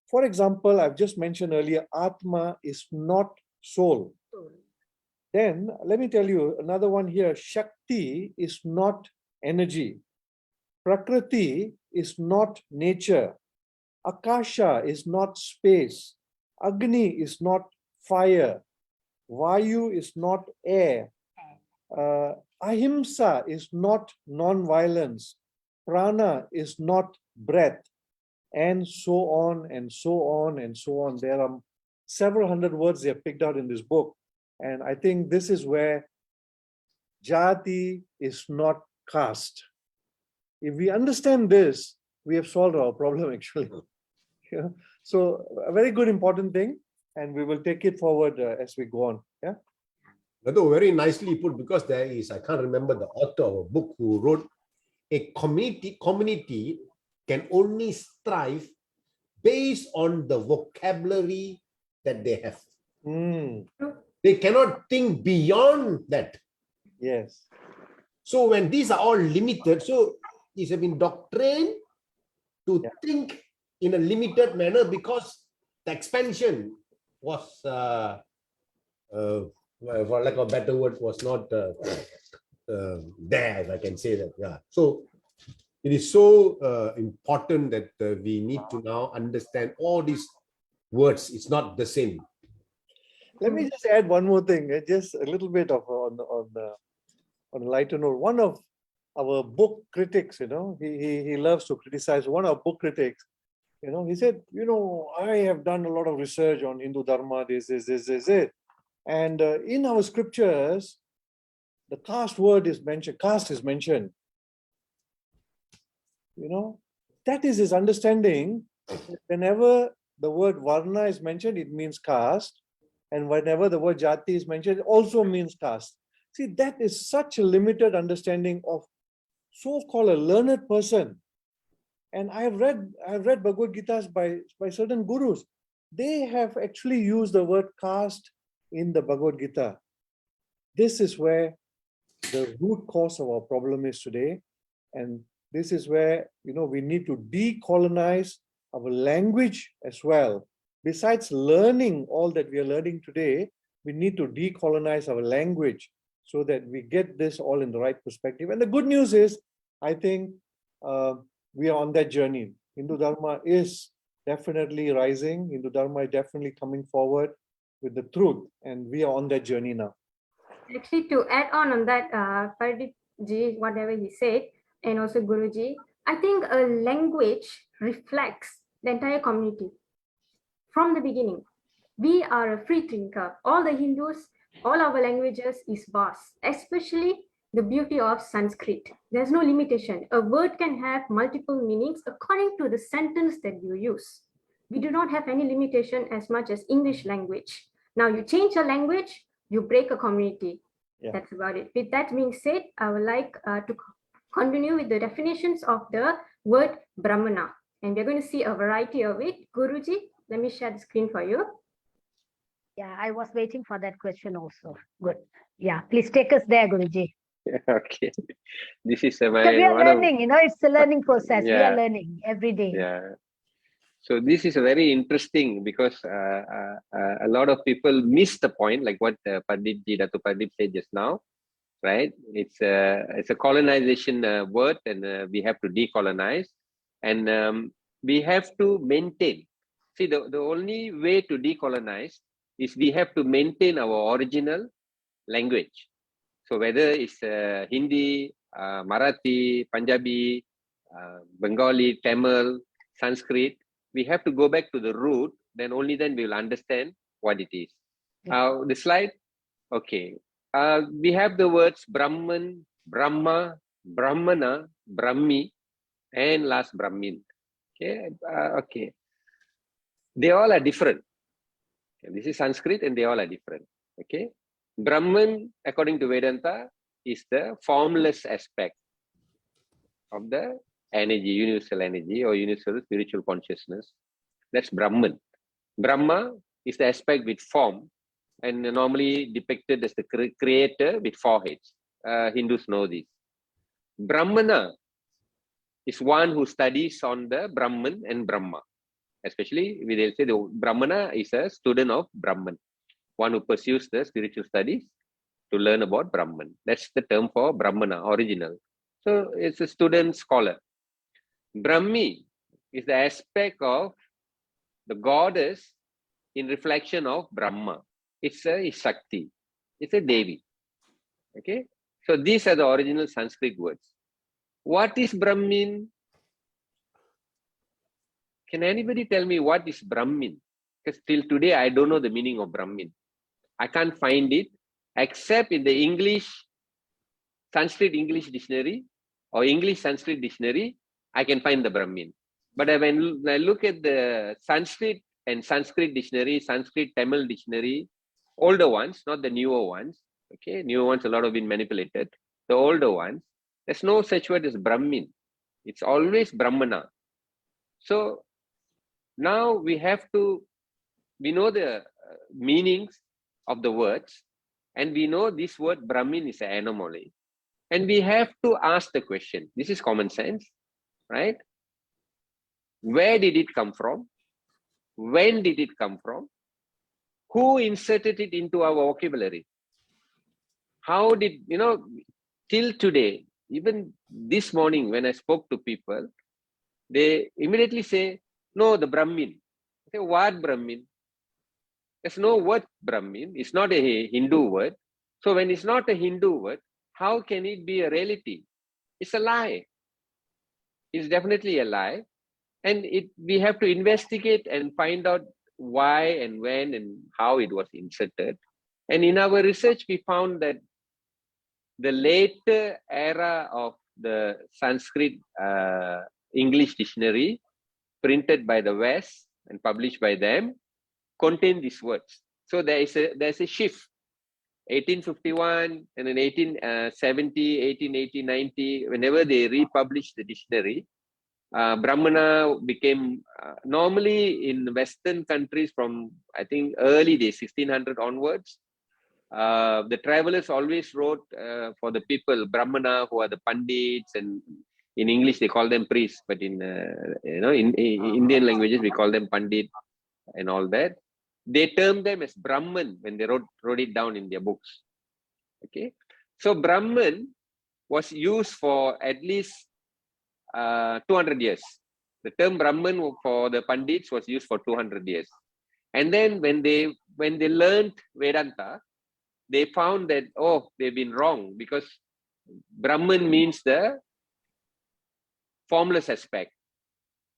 Speaker 5: For example, I've just mentioned earlier, Atma is not soul. Then let me tell you another one here. Shakti is not energy. Prakriti is not nature. Akasha is not space. Agni is not fire. Vayu is not air. Ahimsa is not non-violence. Prana is not breath. And so on and so on and so on. There are several hundred words they have picked out in this book. And I think this is where jati is not caste. If we understand this, we have solved our problem actually. Yeah. So a very good important thing, and we will take it forward as we go on. Yeah.
Speaker 1: Although very nicely put, because there is, I can't remember the author of a book who wrote, a community can only strive based on the vocabulary that they have. They cannot think beyond that.
Speaker 5: Yes.
Speaker 1: So when these are all limited, so these have been doctrined to think in a limited manner, because the expansion was, for lack of a better word, was not there, if I can say that. Yeah. So it is so important that we need to now understand all these words. It's not the same.
Speaker 5: Let me just add one more thing, just a little bit of on a lighter note. One of our book critics, he loves to criticize. One of our book critics, he said, I have done a lot of research on Hindu Dharma, this. And in our scriptures, the caste word is mentioned, caste is mentioned. That is his understanding. Whenever the word varna is mentioned, it means caste. And whenever the word jati is mentioned, it also means caste. See, that is such a limited understanding of so-called a learned person. And I've read Bhagavad Gitas by certain gurus. They have actually used the word caste in the Bhagavad Gita. This is where the root cause of our problem is today. And this is where, we need to decolonize our language as well. Besides learning all that we are learning today, we need to decolonize our language so that we get this all in the right perspective. And the good news is, I think we are on that journey. Hindu Dharma is definitely rising. Hindu Dharma is definitely coming forward with the truth. And we are on that journey now.
Speaker 3: Actually, to add on that, Pardip ji, whatever he said, and also Guruji, I think a language reflects the entire community. From the beginning, we are a free thinker. All the Hindus, all our languages is vast, especially the beauty of Sanskrit. There's no limitation. A word can have multiple meanings according to the sentence that you use. We do not have any limitation as much as English language. Now you change a language, you break a community.
Speaker 5: Yeah.
Speaker 3: That's about it. With that being said, I would like to continue with the definitions of the word Brahmana. And we're going to see a variety of it. Guruji, let me share the screen for you.
Speaker 2: Yeah, I was waiting for that question also. Good. Yeah, please take us there, Guruji.
Speaker 4: Okay. This is my
Speaker 2: Because we are
Speaker 4: one of
Speaker 2: learning, you know, it's a learning process. We
Speaker 4: Yeah.
Speaker 2: are learning every day.
Speaker 4: yeah. So this is very interesting because a lot of people miss the point, like what Pardip said just now, right? It's a colonization word, and we have to decolonize, and we have to maintain. See, the only way to decolonize is we have to maintain our original language. So whether it's Hindi, Marathi, Punjabi, Bengali, Tamil, Sanskrit, we have to go back to the root, then only then we will understand what it is. The slide, okay. We have the words Brahman, Brahma, Brahmana, Brahmi, and last Brahmin. Okay, okay. They all are different. Okay, this is Sanskrit, and they all are different. Okay, Brahman, according to Vedanta, is the formless aspect of the energy, universal energy, or universal spiritual consciousness. That's Brahman. Brahma is the aspect with form, and normally depicted as the creator with four heads. Hindus know this. Brahmana is one who studies on the Brahman and Brahma. Especially, they'll say the Brahmana is a student of Brahman, one who pursues the spiritual studies to learn about Brahman. That's the term for Brahmana, original. So it's a student scholar. Brahmi is the aspect of the goddess in reflection of Brahma. It's a Shakti. It's a Devi. Okay. So these are the original Sanskrit words. What is Brahmin? Can anybody tell me what is Brahmin? Because till today, I don't know the meaning of Brahmin. I can't find it except in the English, Sanskrit English dictionary or English Sanskrit dictionary, I can find the Brahmin. But when I look at the Sanskrit and Sanskrit dictionary, Sanskrit Tamil dictionary, older ones, not the newer ones, okay, newer ones, a lot have been manipulated. The older ones, there's no such word as Brahmin. It's always Brahmana. So now we know the meanings of the words, and we know this word Brahmin is an anomaly. And we have to ask the question, this is common sense, right? Where did it come from? When did it come from? Who inserted it into our vocabulary? How did, till today, even this morning when I spoke to people, they immediately say, no, the Brahmin. I say, what Brahmin? There's no word Brahmin. It's not a Hindu word. So when it's not a Hindu word, how can it be a reality? It's a lie. It's definitely a lie. And we have to investigate and find out why and when and how it was inserted. And in our research, we found that the later era of the Sanskrit English dictionary, printed by the West and published by them, contain these words. So there's a shift. 1851 and then 1870, 1880, 90, whenever they republished the dictionary, Brahmana became, normally in Western countries from, I think, early days, 1600 onwards, the travelers always wrote for the people, Brahmana, who are the Pandits, and in English they call them priests, but in Indian languages we call them Pandit and all that. They termed them as Brahman when they wrote it down in their books. Okay, so Brahman was used for at least 200 years. The term Brahman for the Pandits was used for 200 years. And then when they learned Vedanta, they found that, oh, they've been wrong, because Brahman means the formless aspect.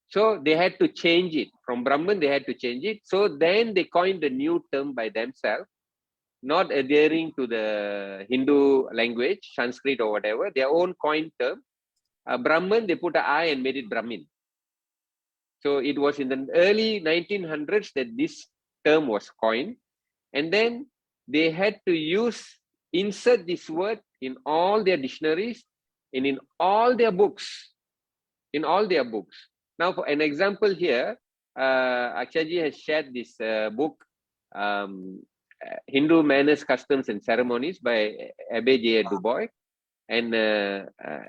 Speaker 4: So they had to change it. From Brahman, they had to change it. So then they coined a new term by themselves, not adhering to the Hindu language, Sanskrit or whatever, their own coined term. Brahman, they put an I and made it Brahmin. So it was in the early 1900s that this term was coined. And then they had to insert this word in all their dictionaries and in all their books. Now, for an example here, Akshaji has shared this book, Hindu Manners, Customs and Ceremonies by Abbe J. Du Bois, and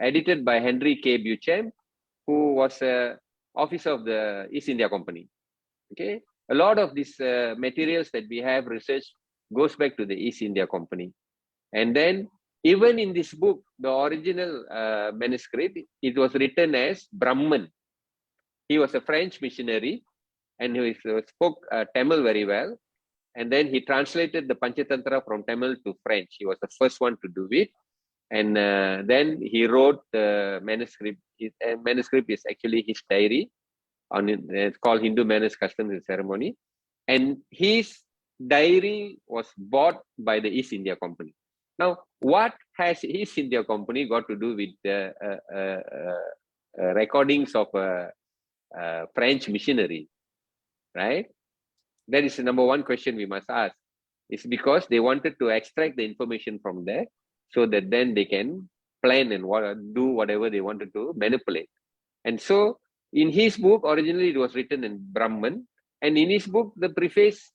Speaker 4: edited by Henry K. Beauchamp, who was officer of the East India Company. Okay, a lot of these materials that we have researched goes back to the East India Company. And then even in this book, the original manuscript, it was written as Brahman. He was a French missionary and he spoke Tamil very well. And then he translated the Panchatantra from Tamil to French. He was the first one to do it. And then he wrote the manuscript. His manuscript is actually his diary. It's called Hindu Manners, Customs and Ceremony. And his diary was bought by the East India Company. Now, what has East India Company got to do with the recordings of French missionary, right? That is the number one question we must ask. It's because they wanted to extract the information from there so that then they can plan and do whatever they wanted to manipulate. And so in his book, originally it was written in Brahman. And in his book, the preface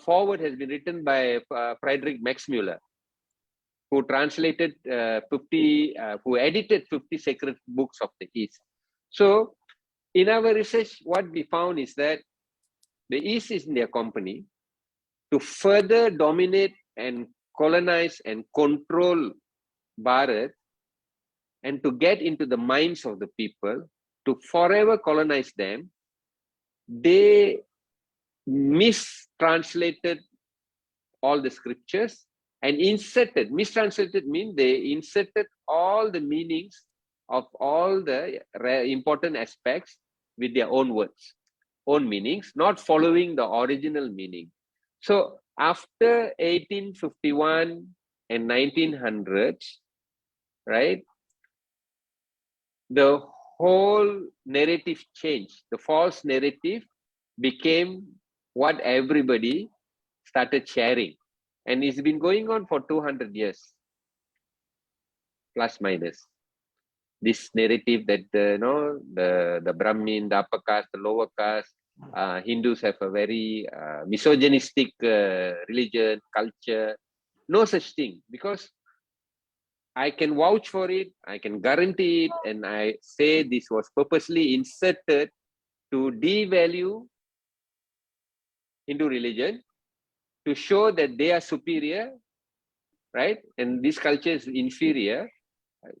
Speaker 4: forward has been written by Friedrich Max Müller, who translated who edited 50 sacred books of the East. So in our research, what we found is that the East India Company, to further dominate and colonize and control Bharat, and to get into the minds of the people, to forever colonize them, they mistranslated all the scriptures and mistranslated means they inserted all the meanings of all the important aspects with their own words, own meanings, not following the original meaning. So after 1851 and 1900s, right, the whole narrative changed. The false narrative became what everybody started sharing. And it's been going on for 200 years, plus minus. This narrative that the Brahmin, the upper caste, the lower caste, Hindus have a very misogynistic religion, culture. No such thing, because I can vouch for it, I can guarantee it, and I say this was purposely inserted to devalue Hindu religion, to show that they are superior, right? And this culture is inferior.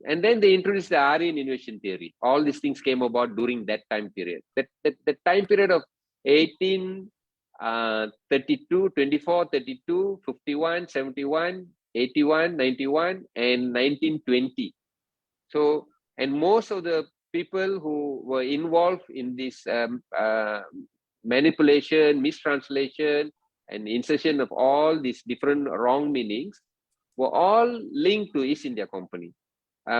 Speaker 4: And then they introduced the Aryan invasion theory. All these things came about during that time period. The time period of 1832, 24, 32, 51, 71, 81, 91, and 1920. So, and most of the people who were involved in this manipulation, mistranslation, and insertion of all these different wrong meanings were all linked to East India Company.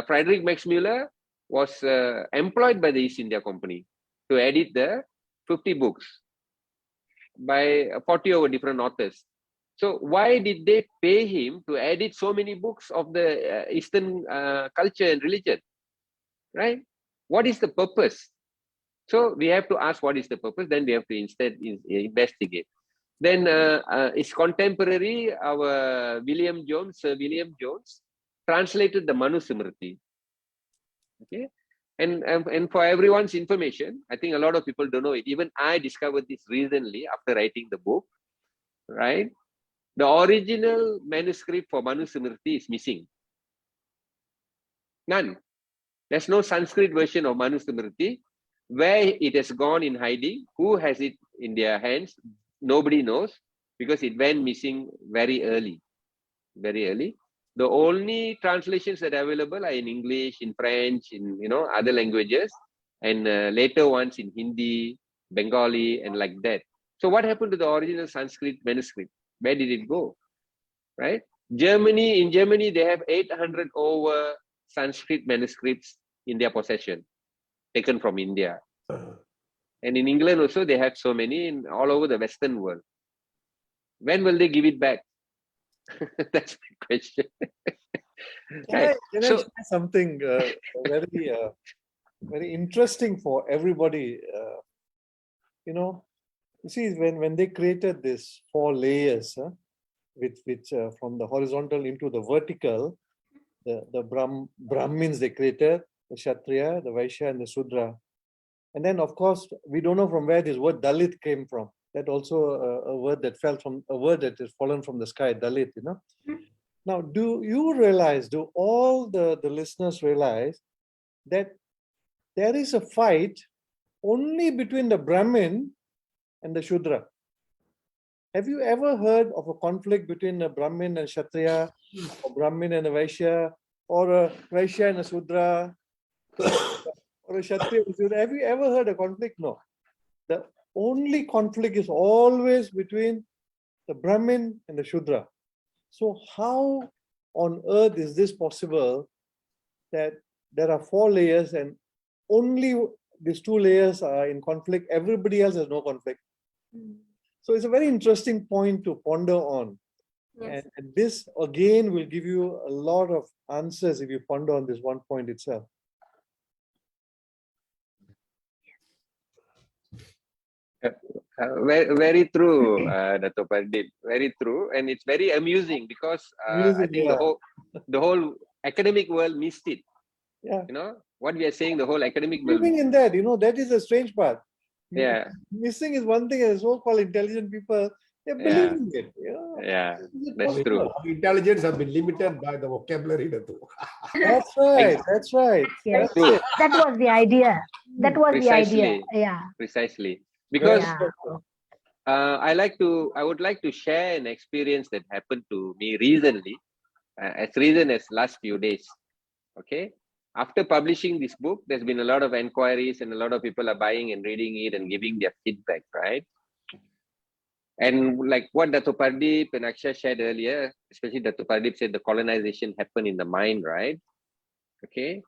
Speaker 4: Friedrich Max Müller was employed by the East India Company to edit the 50 books by 40 over different authors. So why did they pay him to edit so many books of the Eastern culture and religion, right? What is the purpose? So we have to ask what is the purpose, then we have to instead investigate. Then his contemporary, our Sir William Jones, translated the Manu Simriti. Okay, and for everyone's information, I think a lot of people don't know it. Even I discovered this recently after writing the book, right? The original manuscript for Manu Simriti is missing. None. There's no Sanskrit version of Manu Simriti. Where it has gone in hiding, who has it in their hands, nobody knows, because it went missing very early. Very early. The only translations that are available are in English, in French, in other languages, and later ones in Hindi, Bengali, and like that. So what happened to the original Sanskrit manuscript? Where did it go? Right? In Germany, they have 800 over Sanskrit manuscripts in their possession, taken from India. And in England also, they have so many in all over the Western world. When will they give it back? That's my question.
Speaker 5: Can I
Speaker 4: So,
Speaker 5: share something very, very interesting for everybody? You see, when they created this 4 layers, which from the horizontal into the vertical, the Brahmins they created, the Kshatriya, the Vaishya, and the Sudra. And then, of course, we don't know from where this word Dalit came from. That also a word that fell from a word that is fallen from the sky, Dalit, Now, do you realize, do all the listeners realize that there is a fight only between the Brahmin and the Shudra? Have you ever heard of a conflict between a Brahmin and Kshatriya, or Brahmin and a Vaishya, or a Vaishya and a Sudra, or a Kshatriya and a Sudra? Have you ever heard a conflict? No. The only conflict is always between the Brahmin and the Shudra. So how on earth is this possible that there are 4 layers and only these 2 layers are in conflict, everybody else has no conflict? So it's a very interesting point to ponder on.
Speaker 3: Yes.
Speaker 5: And this again will give you a lot of answers if you ponder on this one point itself.
Speaker 4: very true, Dato' Pardip. Very true, and it's very amusing because I think the whole academic world missed it.
Speaker 5: Yeah.
Speaker 4: What we are saying, the whole academic world.
Speaker 5: Living in that, that is the strange part.
Speaker 4: Yeah.
Speaker 5: Missing is one thing, and so-called intelligent people, they believe in it.
Speaker 4: Yeah, that's true.
Speaker 1: Intelligence has been limited by the vocabulary.
Speaker 5: That's right. That's right.
Speaker 2: Yes.
Speaker 5: That's it.
Speaker 2: That was the idea. That was
Speaker 4: Precisely.
Speaker 2: the idea. Yeah.
Speaker 4: Precisely. Because
Speaker 2: Yeah.
Speaker 4: I would like to share an experience that happened to me recently, as recent as last few days. Okay. After publishing this book, there's been a lot of inquiries and a lot of people are buying and reading it and giving their feedback, right? And like what Dato' Pardip and Aykshya shared earlier, especially Dato' Pardip said the colonization happened in the mind, right? Okay.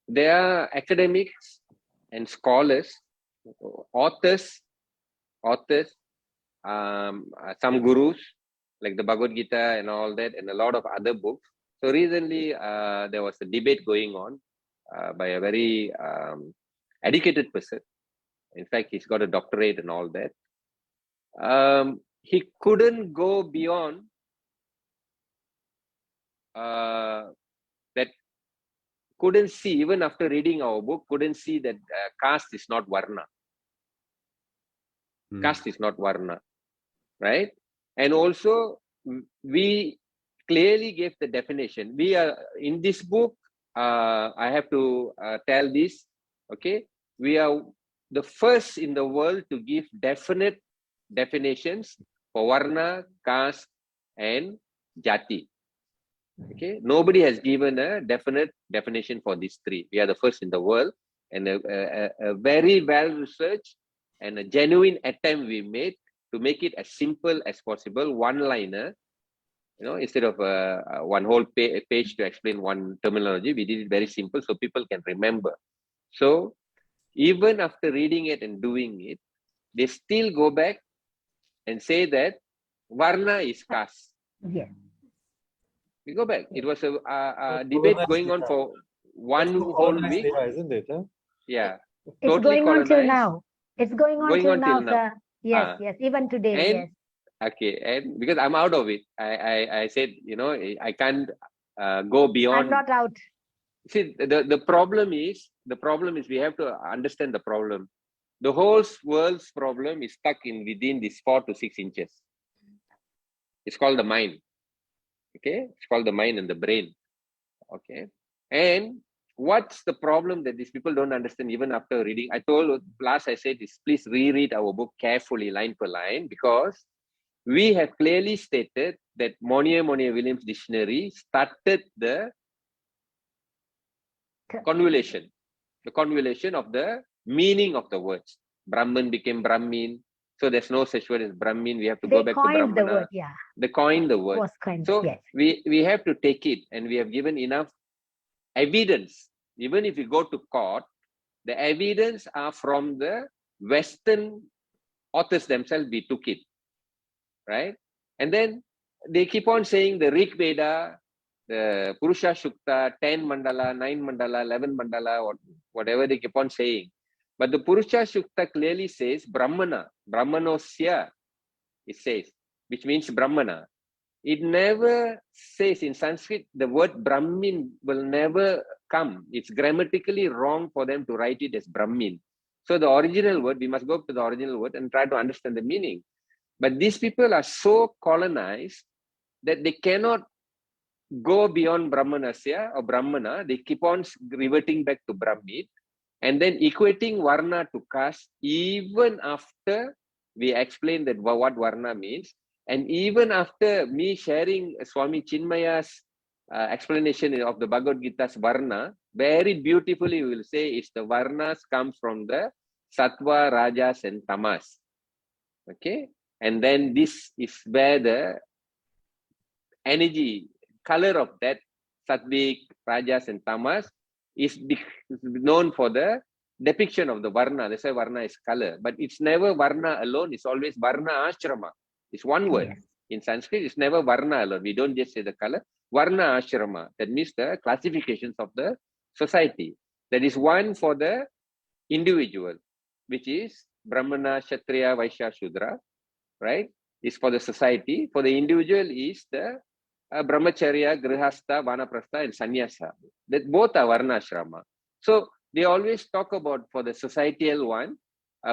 Speaker 4: There are academics and scholars, authors, some gurus like the Bhagavad Gita and all that, and a lot of other books. So recently there was a debate going on by a very educated person. In fact, he's got a doctorate and all that. He couldn't go beyond that, couldn't see, even after reading our book, couldn't see that caste is not varna. Caste is not varna, right? And also, we clearly gave the definition. We are in this book. I have to tell this. Okay, we are the first in the world to give definite definitions for varna, caste, and jati. Okay, nobody has given a definite definition for these 3. We are the first in the world, and a very well researched and a genuine attempt we made to make it as simple as possible, one-liner. Instead of one whole page to explain one terminology, we did it very simple so people can remember. So even after reading it and doing it, they still go back and say that varna is caste.
Speaker 2: Yes.
Speaker 4: We go back. It was a debate going on for one whole week,
Speaker 5: isn't it? Huh?
Speaker 4: Yeah.
Speaker 2: It's
Speaker 4: Totally
Speaker 2: going on till
Speaker 4: colonized.
Speaker 2: now. It's going on till now, sir. Yes, yes. Even today,
Speaker 4: And,
Speaker 2: yes.
Speaker 4: Okay, and because I'm out of it, I said, I can't go beyond.
Speaker 2: I'm not out.
Speaker 4: See, the problem is we have to understand the problem. The whole world's problem is stuck within these 4 to 6 inches. It's called the mind. Okay, it's called the mind and the brain. Okay, and what's the problem that these people don't understand even after reading? I said is please reread our book carefully, line per line, because we have clearly stated that Monier Williams dictionary started the convolution of the meaning of the words. Brahman became Brahmin. So there's no such word as Brahmin. We have to go back to Brahmana.
Speaker 2: The word, yeah.
Speaker 4: They coined the word. So
Speaker 2: yes.
Speaker 4: we have to take it, and we have given enough evidence. Even if you go to court, the evidence are from the Western authors themselves, we took it, right? And then they keep on saying the Rig Veda, the Purusha Shukta, 10 mandala, 9 mandala, 11 mandala, or whatever they keep on saying. But the Purusha Shukta clearly says Brahmana, Brahmanosya, it says, which means Brahmana. It never says in Sanskrit, the word Brahmin will never come. It's grammatically wrong for them to write it as Brahmin. So the original word, we must go to the original word and try to understand the meaning. But these people are so colonized that they cannot go beyond Brahmanasya or Brahmana. They keep on reverting back to Brahmin and then equating Varna to caste even after we explain that what Varna means. And even after me sharing Swami Chinmaya's explanation of the Bhagavad Gita's Varna, very beautifully we will say it's the Varnas comes from the Sattva, Rajas and Tamas. Okay? And then this is where the energy, color of that Sattvic, Rajas and Tamas is known for the depiction of the Varna. That's why Varna is color. But it's never Varna alone. It's always Varna Ashrama. It's one word.
Speaker 2: Yes.
Speaker 4: In Sanskrit, it's never Varna alone. We don't just say the color. Varna Ashrama. That means the classifications of the society. That is one for the individual, which is Brahmana, Kshatriya, Vaishya, Shudra. Right? Is for the society. For the individual is the Brahmacharya, Grihastha, Vanaprastha and Sannyasa. That both are Varna Ashrama. So they always talk about for the societal one,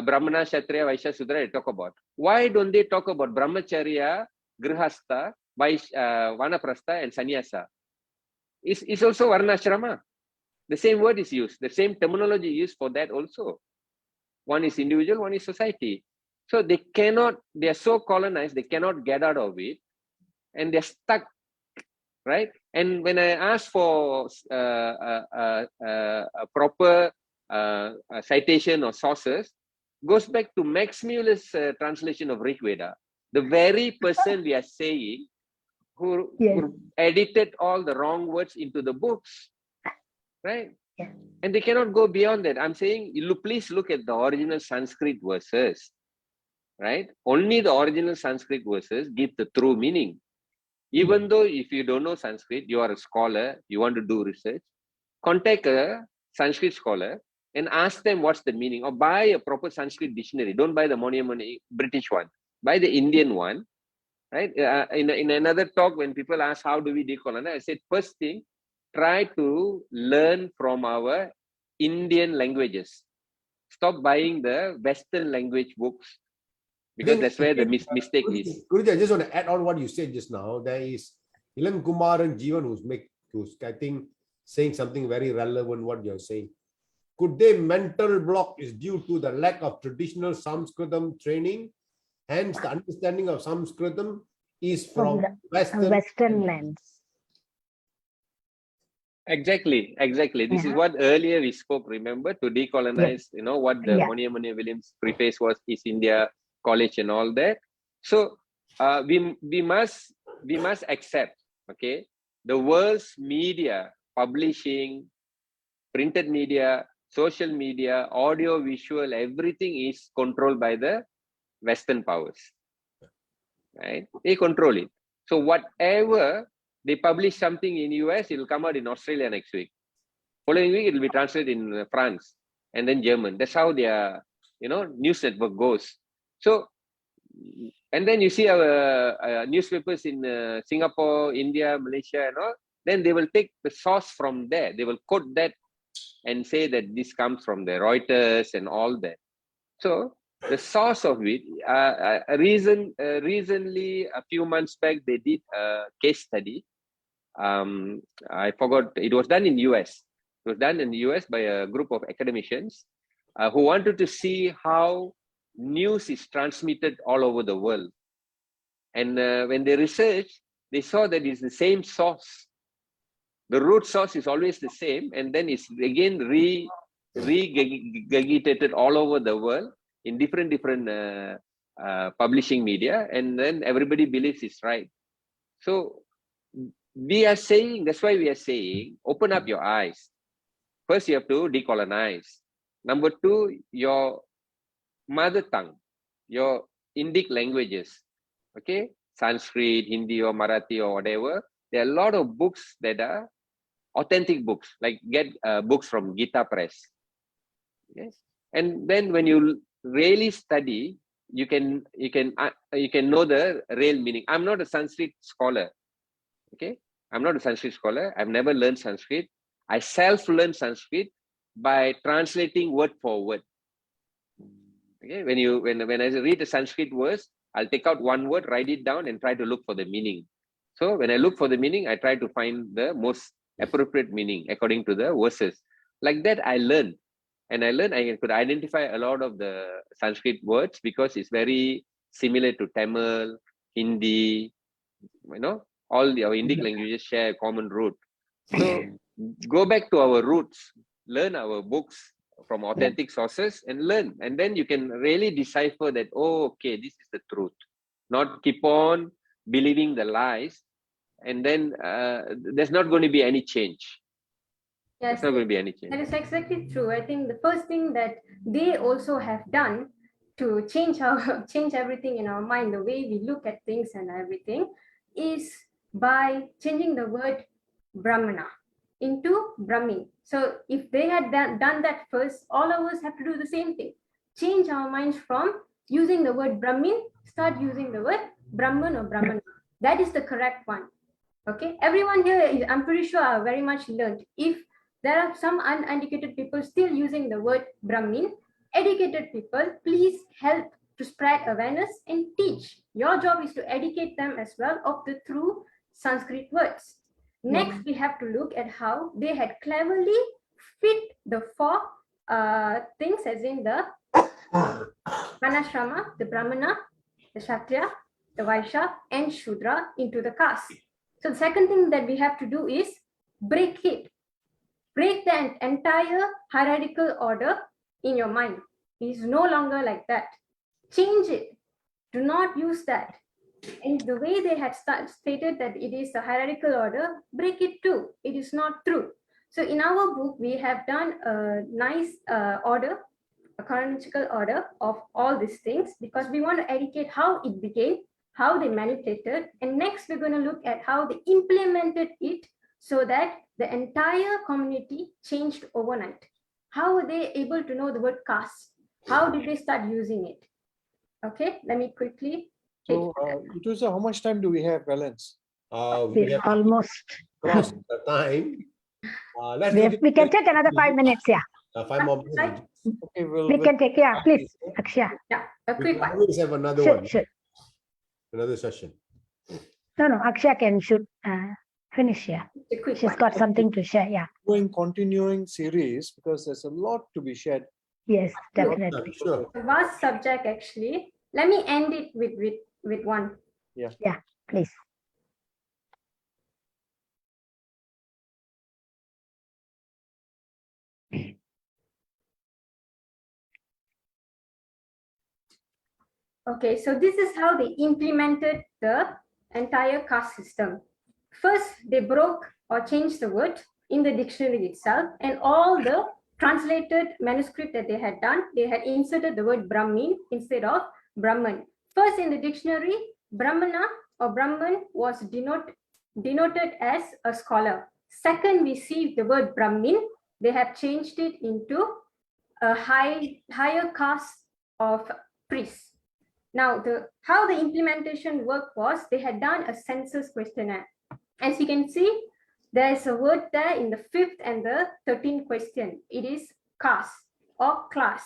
Speaker 4: Brahmana, Kshatriya, Vaishya, Shudra, they talk about. Why don't they talk about Brahmacharya, Grihastha, Vanaprastha and Sannyasa? It's also Varna Ashrama. The same word is used. The same terminology used for that also. One is individual, one is society. So they are so colonized, they cannot get out of it. And they're stuck, right? And when I ask for a proper citation or sources, goes back to Max Muller's translation of Rig Veda. The very person we are saying who edited all the wrong words into the books, right?
Speaker 2: Yeah.
Speaker 4: And they cannot go beyond that. I'm saying, please look at the original Sanskrit verses, right? Only the original Sanskrit verses give the true meaning. Even though if you don't know Sanskrit, you are a scholar, you want to do research, contact a Sanskrit scholar and ask them what's the meaning, or buy a proper Sanskrit dictionary. Don't buy the money British one. Buy the Indian one, right? In another talk, when people ask how do we decolonize, I said first thing, try to learn from our Indian languages. Stop buying the Western language books, because that's where the mistake is.
Speaker 1: Guruji, I just want to add on what you said just now. There is Ilan Kumar and Jeevan who's I think saying something very relevant what you're saying. Could their mental block is due to the lack of traditional Sanskritam training? Hence, the understanding of Sanskritam is from
Speaker 2: Western lens.
Speaker 4: Exactly. This is what earlier we spoke, remember, to decolonize, what the Monia Williams preface was, East India College and all that. So we must accept, okay, the world's media, publishing, printed media, social media, audio, visual, everything is controlled by the Western powers, right? They control it. So whatever they publish something in US, it will come out in Australia next week. Following week, it will be translated in France and then German. That's how their, news network goes. So, and then you see our newspapers in Singapore, India, Malaysia and all, then they will take the source from there. They will quote that and say that this comes from the Reuters and all that. So the source of it, recently, a few months back, they did a case study. I forgot, it was done in US. It was done in the US by a group of academicians who wanted to see how news is transmitted all over the world. And when they researched, they saw that it's the same source. The root source is always the same, and then it's again regurgitated all over the world in different publishing media, and then everybody believes it's right. So we are saying, that's why we are saying, open up your eyes. First, you have to decolonize. Number two, your mother tongue, your Indic languages, okay, Sanskrit, Hindi or Marathi or whatever, there are a lot of books that are authentic books, like get books from Gita Press. Okay? And then when you really study, you can know the real meaning. I'm not a Sanskrit scholar. Okay, I'm not a Sanskrit scholar. I've never learned Sanskrit. I self-learned Sanskrit by translating word for word. Okay, when I read the Sanskrit words, I'll take out one word, write it down, and try to look for the meaning. So when I look for the meaning, I try to find the most appropriate meaning according to the verses. Like that, I learned. And I learned I could identify a lot of the Sanskrit words because it's very similar to Tamil, Hindi, all our Indic languages share a common root. So go back to our roots, learn our books from authentic sources and learn. And then you can really decipher that, oh, okay, this is the truth. Not keep on believing the lies. And then there's not going to be any change.
Speaker 3: Yes,
Speaker 4: there's not going to be any change.
Speaker 3: That is exactly true. I think the first thing that they also have done to change everything in our mind, the way we look at things and everything, is by changing the word Brahmana into Brahmin. So if they had done that first, all of us have to do the same thing. Change our minds from using the word Brahmin, start using the word Brahman or Brahmana. That is the correct one. Okay, everyone here, I'm pretty sure, are very much learned. If there are some uneducated people still using the word Brahmin, educated people, please help to spread awareness and teach. Your job is to educate them as well of the true Sanskrit words. Next, we have to look at how they had cleverly fit the four things, as in the Manashrama, the Brahmana, the Kshatriya, the Vaishya, and Shudra into the caste. So the second thing that we have to do is break it. Break the entire hierarchical order in your mind. It is no longer like that. Change it. Do not use that. And the way they had stated that it is a hierarchical order, break it too. It is not true. So in our book, we have done a nice order, a chronological order of all these things, because we want to educate how it became, how they manipulated, and next we're going to look at how they implemented it so that the entire community changed overnight. How were they able to know the word caste? How did they start using it? Okay, let me quickly.
Speaker 5: So, Ituza, how much time do we have, balance?
Speaker 2: We have almost
Speaker 1: crossed the time.
Speaker 2: we can take another 5 minutes. Yeah,
Speaker 1: 5 more minutes.
Speaker 5: Okay,
Speaker 2: we can take. Yeah, please, Aykshya.
Speaker 3: Yeah, a
Speaker 1: We
Speaker 3: quick
Speaker 1: can
Speaker 3: one.
Speaker 1: always have another
Speaker 2: Sure,
Speaker 1: one,
Speaker 2: sure.
Speaker 1: another session.
Speaker 2: No, Aykshya should finish here.
Speaker 3: A quick
Speaker 2: She's
Speaker 3: one.
Speaker 2: got something to share. Yeah.
Speaker 5: Continuing series, because there's a lot to be shared.
Speaker 2: Yes, definitely.
Speaker 1: Sure.
Speaker 3: A vast subject, actually. Let me end it with one.
Speaker 2: Yeah, please.
Speaker 3: Okay, so this is how they implemented the entire caste system. First, they broke or changed the word in the dictionary itself, and all the translated manuscript that they had done, they had inserted the word Brahmin instead of Brahman. First, in the dictionary, Brahmana or Brahman was denoted as a scholar. Second, we see the word Brahmin. They have changed it into a higher caste of priests. Now, how the implementation worked was they had done a census questionnaire. As you can see, there is a word there in the 5th and the 13th question. It is caste or class.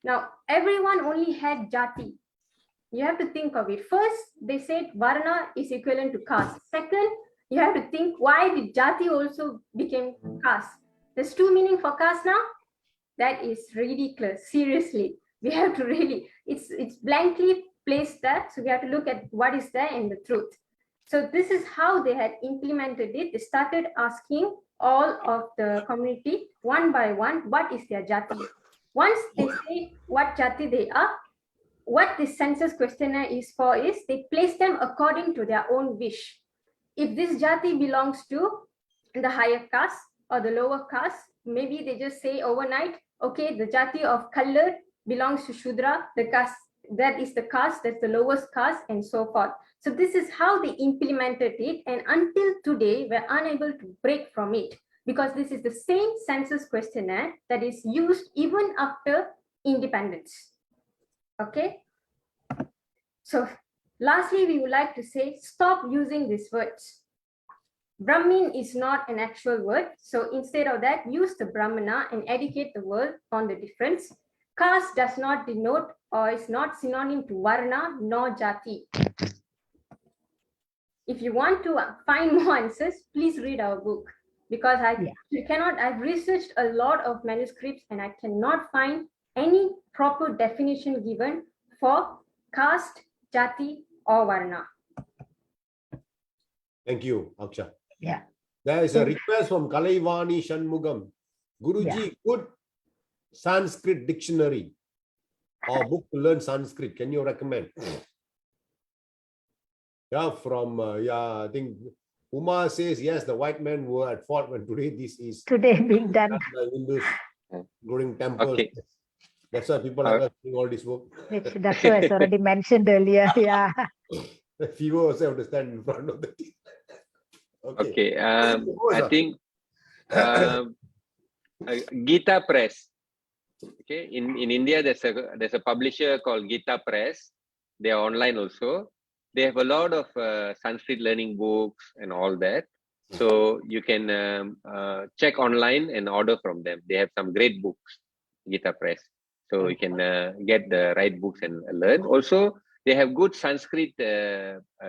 Speaker 3: Now, everyone only had jati. You have to think of it. First, they said varna is equivalent to caste. Second, you have to think why did jati also became caste. There's 2 meanings for caste now. That is ridiculous. Seriously, we have to really, it's blankly placed there. So we have to look at what is there in the truth. So this is how they had implemented it. They started asking all of the community one by one, what is their jati? Once they say what jati they are, what this census questionnaire is for is they place them according to their own wish. If this jati belongs to the higher caste or the lower caste, maybe they just say overnight, okay, the jati of colored belongs to Shudra, the caste, that is the caste, that's the lowest caste, and so forth. So this is how they implemented it, and until today, we're unable to break from it, because this is the same census questionnaire that is used even after independence. Okay? So lastly, we would like to say, stop using these words. Brahmin is not an actual word. So instead of that, use the Brahmana and educate the world on the difference. Caste does not denote or is not synonym to Varna nor Jati. If you want to find more answers, please read our book, because I've researched a lot of manuscripts and I cannot find any proper definition given for caste, Jati or Varna.
Speaker 1: Thank you, Aykshya.
Speaker 2: Yeah.
Speaker 1: There is a request from Kalaivani Shanmugam. Guruji, good Sanskrit dictionary or book to learn Sanskrit. Can you recommend? Yeah, from I think Kumar says yes, the white men were at fault when today this is
Speaker 2: being done.
Speaker 1: by Hindus, including temples.
Speaker 4: Okay.
Speaker 1: That's why people are doing all this work.
Speaker 2: Which Dato has already mentioned earlier. Yeah.
Speaker 1: The fever also have to stand in front of the team.
Speaker 4: Okay. I think Gita Press. Okay. In India, there's a publisher called Gita Press. They are online also. They have a lot of Sanskrit learning books and all that. So you can check online and order from them. They have some great books, Gita Press. So you can get the right books and learn. Also, they have good Sanskrit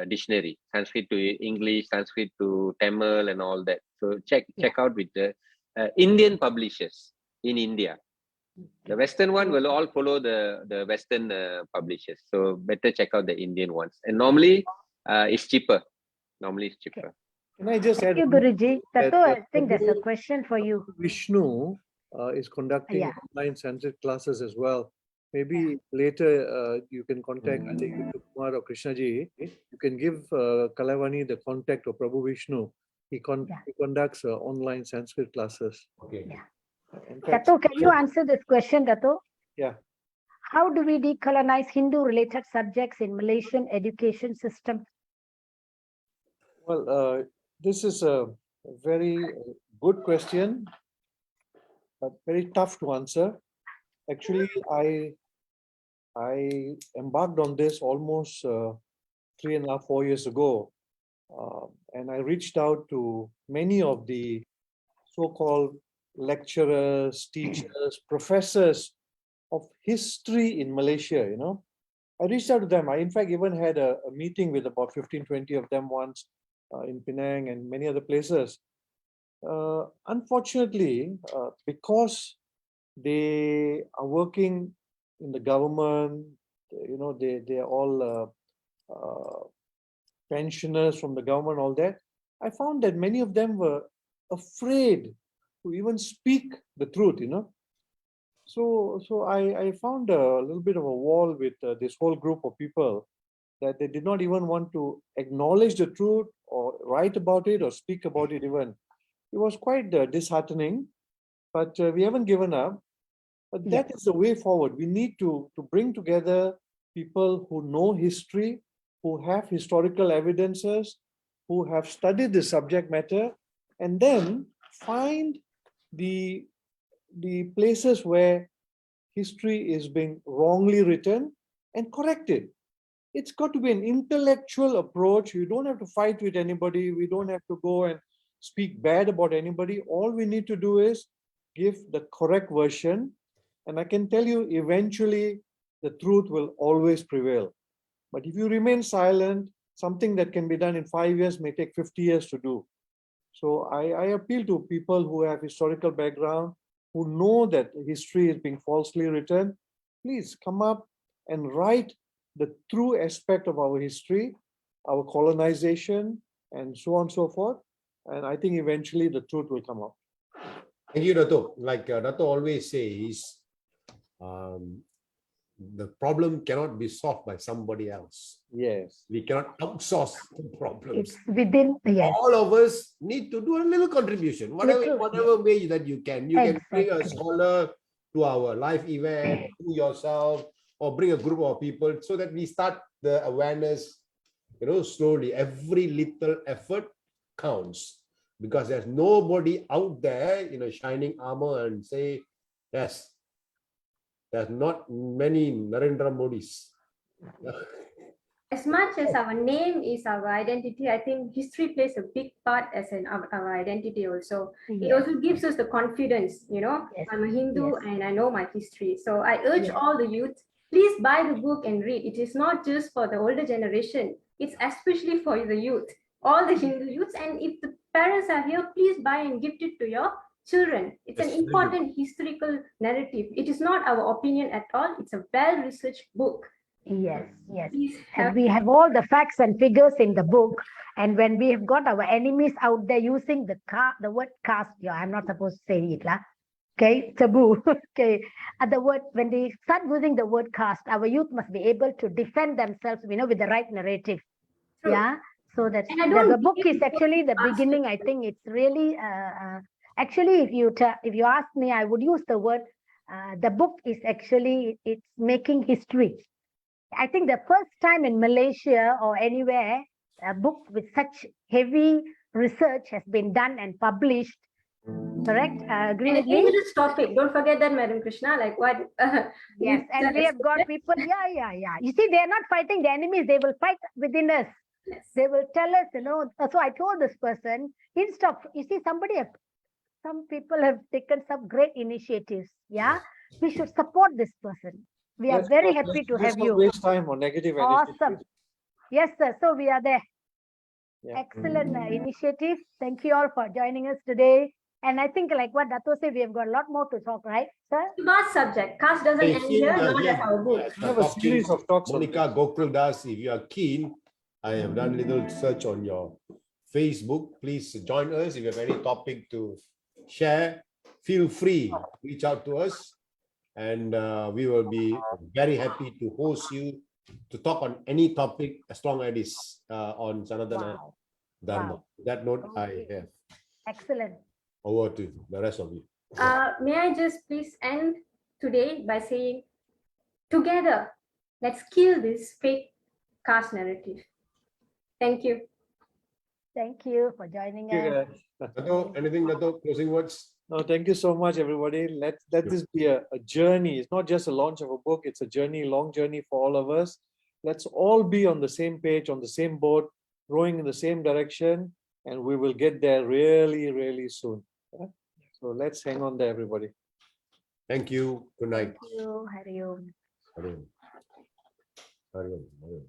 Speaker 4: dictionary, Sanskrit to English, Sanskrit to Tamil and all that. So check out with the Indian publishers in India. The Western one will all follow the Western publishers. So better check out the Indian ones. And normally it's cheaper. Normally it's cheaper.
Speaker 5: Can I just add?
Speaker 2: Thank you, Guruji. Dato, I think there's a question for you.
Speaker 5: Vishnu is conducting online Sanskrit classes as well. Maybe later you can contact either Kumar or Krishnaji. You can give Kalavani the contact of Prabhu Vishnu. He conducts online Sanskrit classes.
Speaker 1: Okay.
Speaker 2: Yeah. Dato, can you answer this question, Dato?
Speaker 5: Yeah.
Speaker 2: How do we decolonize Hindu-related subjects in Malaysian education system?
Speaker 5: Well, this is a very good question, but very tough to answer. Actually, I embarked on this almost 3.5, 4 years ago, and I reached out to many of the so-called lecturers, teachers, professors of history in Malaysia. I reached out to them. I in fact even had a meeting with about 15, 20 of them once in Penang and many other places. Unfortunately, because they are working in the government, they are all pensioners from the government, all that. I found that many of them were afraid to even speak the truth, So I found a little bit of a wall with this whole group of people, that they did not even want to acknowledge the truth or write about it or speak about it even. It was quite disheartening, but we haven't given up. But that is the way forward. We need to bring together people who know history, who have historical evidences, who have studied the subject matter, and then find the places where history is being wrongly written and correct it. It's got to be an intellectual approach. You don't have to fight with anybody. We don't have to go and speak bad about anybody. All we need to do is give the correct version. And I can tell you, eventually, the truth will always prevail. But if you remain silent, something that can be done in 5 years may take 50 years to do. So I appeal to people who have historical background, who know that history is being falsely written. Please come up and write the true aspect of our history, our colonization, and so on and so forth. And I think eventually the truth will come out.
Speaker 1: Thank you, Dato. Like Dato always says, the problem cannot be solved by somebody else.
Speaker 5: Yes.
Speaker 1: We cannot outsource the problems.
Speaker 2: It's within,
Speaker 1: All of us need to do a little contribution, whatever way that you can. You can bring a scholar, to our live event, to yourself, or bring a group of people so that we start the awareness, slowly. Every little effort counts because there's nobody out there, shining armor and say, yes, there's not many Narendra Modis.
Speaker 3: As much as our name is our identity, I think history plays a big part as our identity also. It also gives us the confidence, I'm a Hindu and I know my history. So I urge all the youth, please buy the book and read. It is not just for the older generation. It's especially for the youth, all the Hindu youths. And if the parents are here, please buy and gift it to your children. It's an important historical narrative. It is not our opinion at all. It's a well-researched book.
Speaker 2: Yes. And we have all the facts and figures in the book. And when we have got our enemies out there using the word caste, I'm not supposed to say it, lah. Okay, taboo. Okay, the word, when they start using the word caste, our youth must be able to defend themselves, with the right narrative.
Speaker 3: True.
Speaker 2: Yeah. So that the book is actually the beginning. I think it's really actually, if you ask me, I would use the word. The book is actually, it's making history. I think the first time in Malaysia or anywhere, a book with such heavy research has been done and published. Correct? Agree with me?
Speaker 3: Dangerous topic. Don't forget that, Madam Krishna. Like what?
Speaker 2: Yes, and we have got people. Yeah. You see, they are not fighting the enemies. They will fight within us.
Speaker 3: Yes.
Speaker 2: They will tell us, So I told this person, instead of, you see, some people have taken some great initiatives. Yeah, we should support this person. We are very happy to have you.
Speaker 5: Waste time on negative
Speaker 2: Awesome.
Speaker 5: initiatives.
Speaker 2: Yes, sir. So we are there.
Speaker 5: Yeah.
Speaker 2: Excellent initiative. Thank you all for joining us today. And I think, like what Dato said, we have got a lot more to talk, right, sir?
Speaker 3: Vast subject. Caste doesn't end here, not as our book.
Speaker 5: We have a series of talks.
Speaker 1: Monica Gokul Das, if you are keen, I have done a little search on your Facebook. Please join us. If you have any topic to share, feel free, reach out to us. And we will be very happy to host you to talk on any topic as long as it is on Sanatana Dharma. That note I have.
Speaker 2: Excellent.
Speaker 1: Over to the rest of you.
Speaker 3: May I just please end today by saying, together, let's kill this fake caste narrative. Thank you.
Speaker 2: Thank you for joining us.
Speaker 1: Dato, anything, Dato, closing words?
Speaker 5: No, thank you so much, everybody. Let this be a journey. It's not just a launch of a book. It's a journey, long journey for all of us. Let's all be on the same page, on the same boat, rowing in the same direction, and we will get there really, really soon. Yeah? So let's hang on there, everybody.
Speaker 1: Thank you. Good night.
Speaker 2: Thank you. Hari Om.
Speaker 1: Hari Om. Hari Om.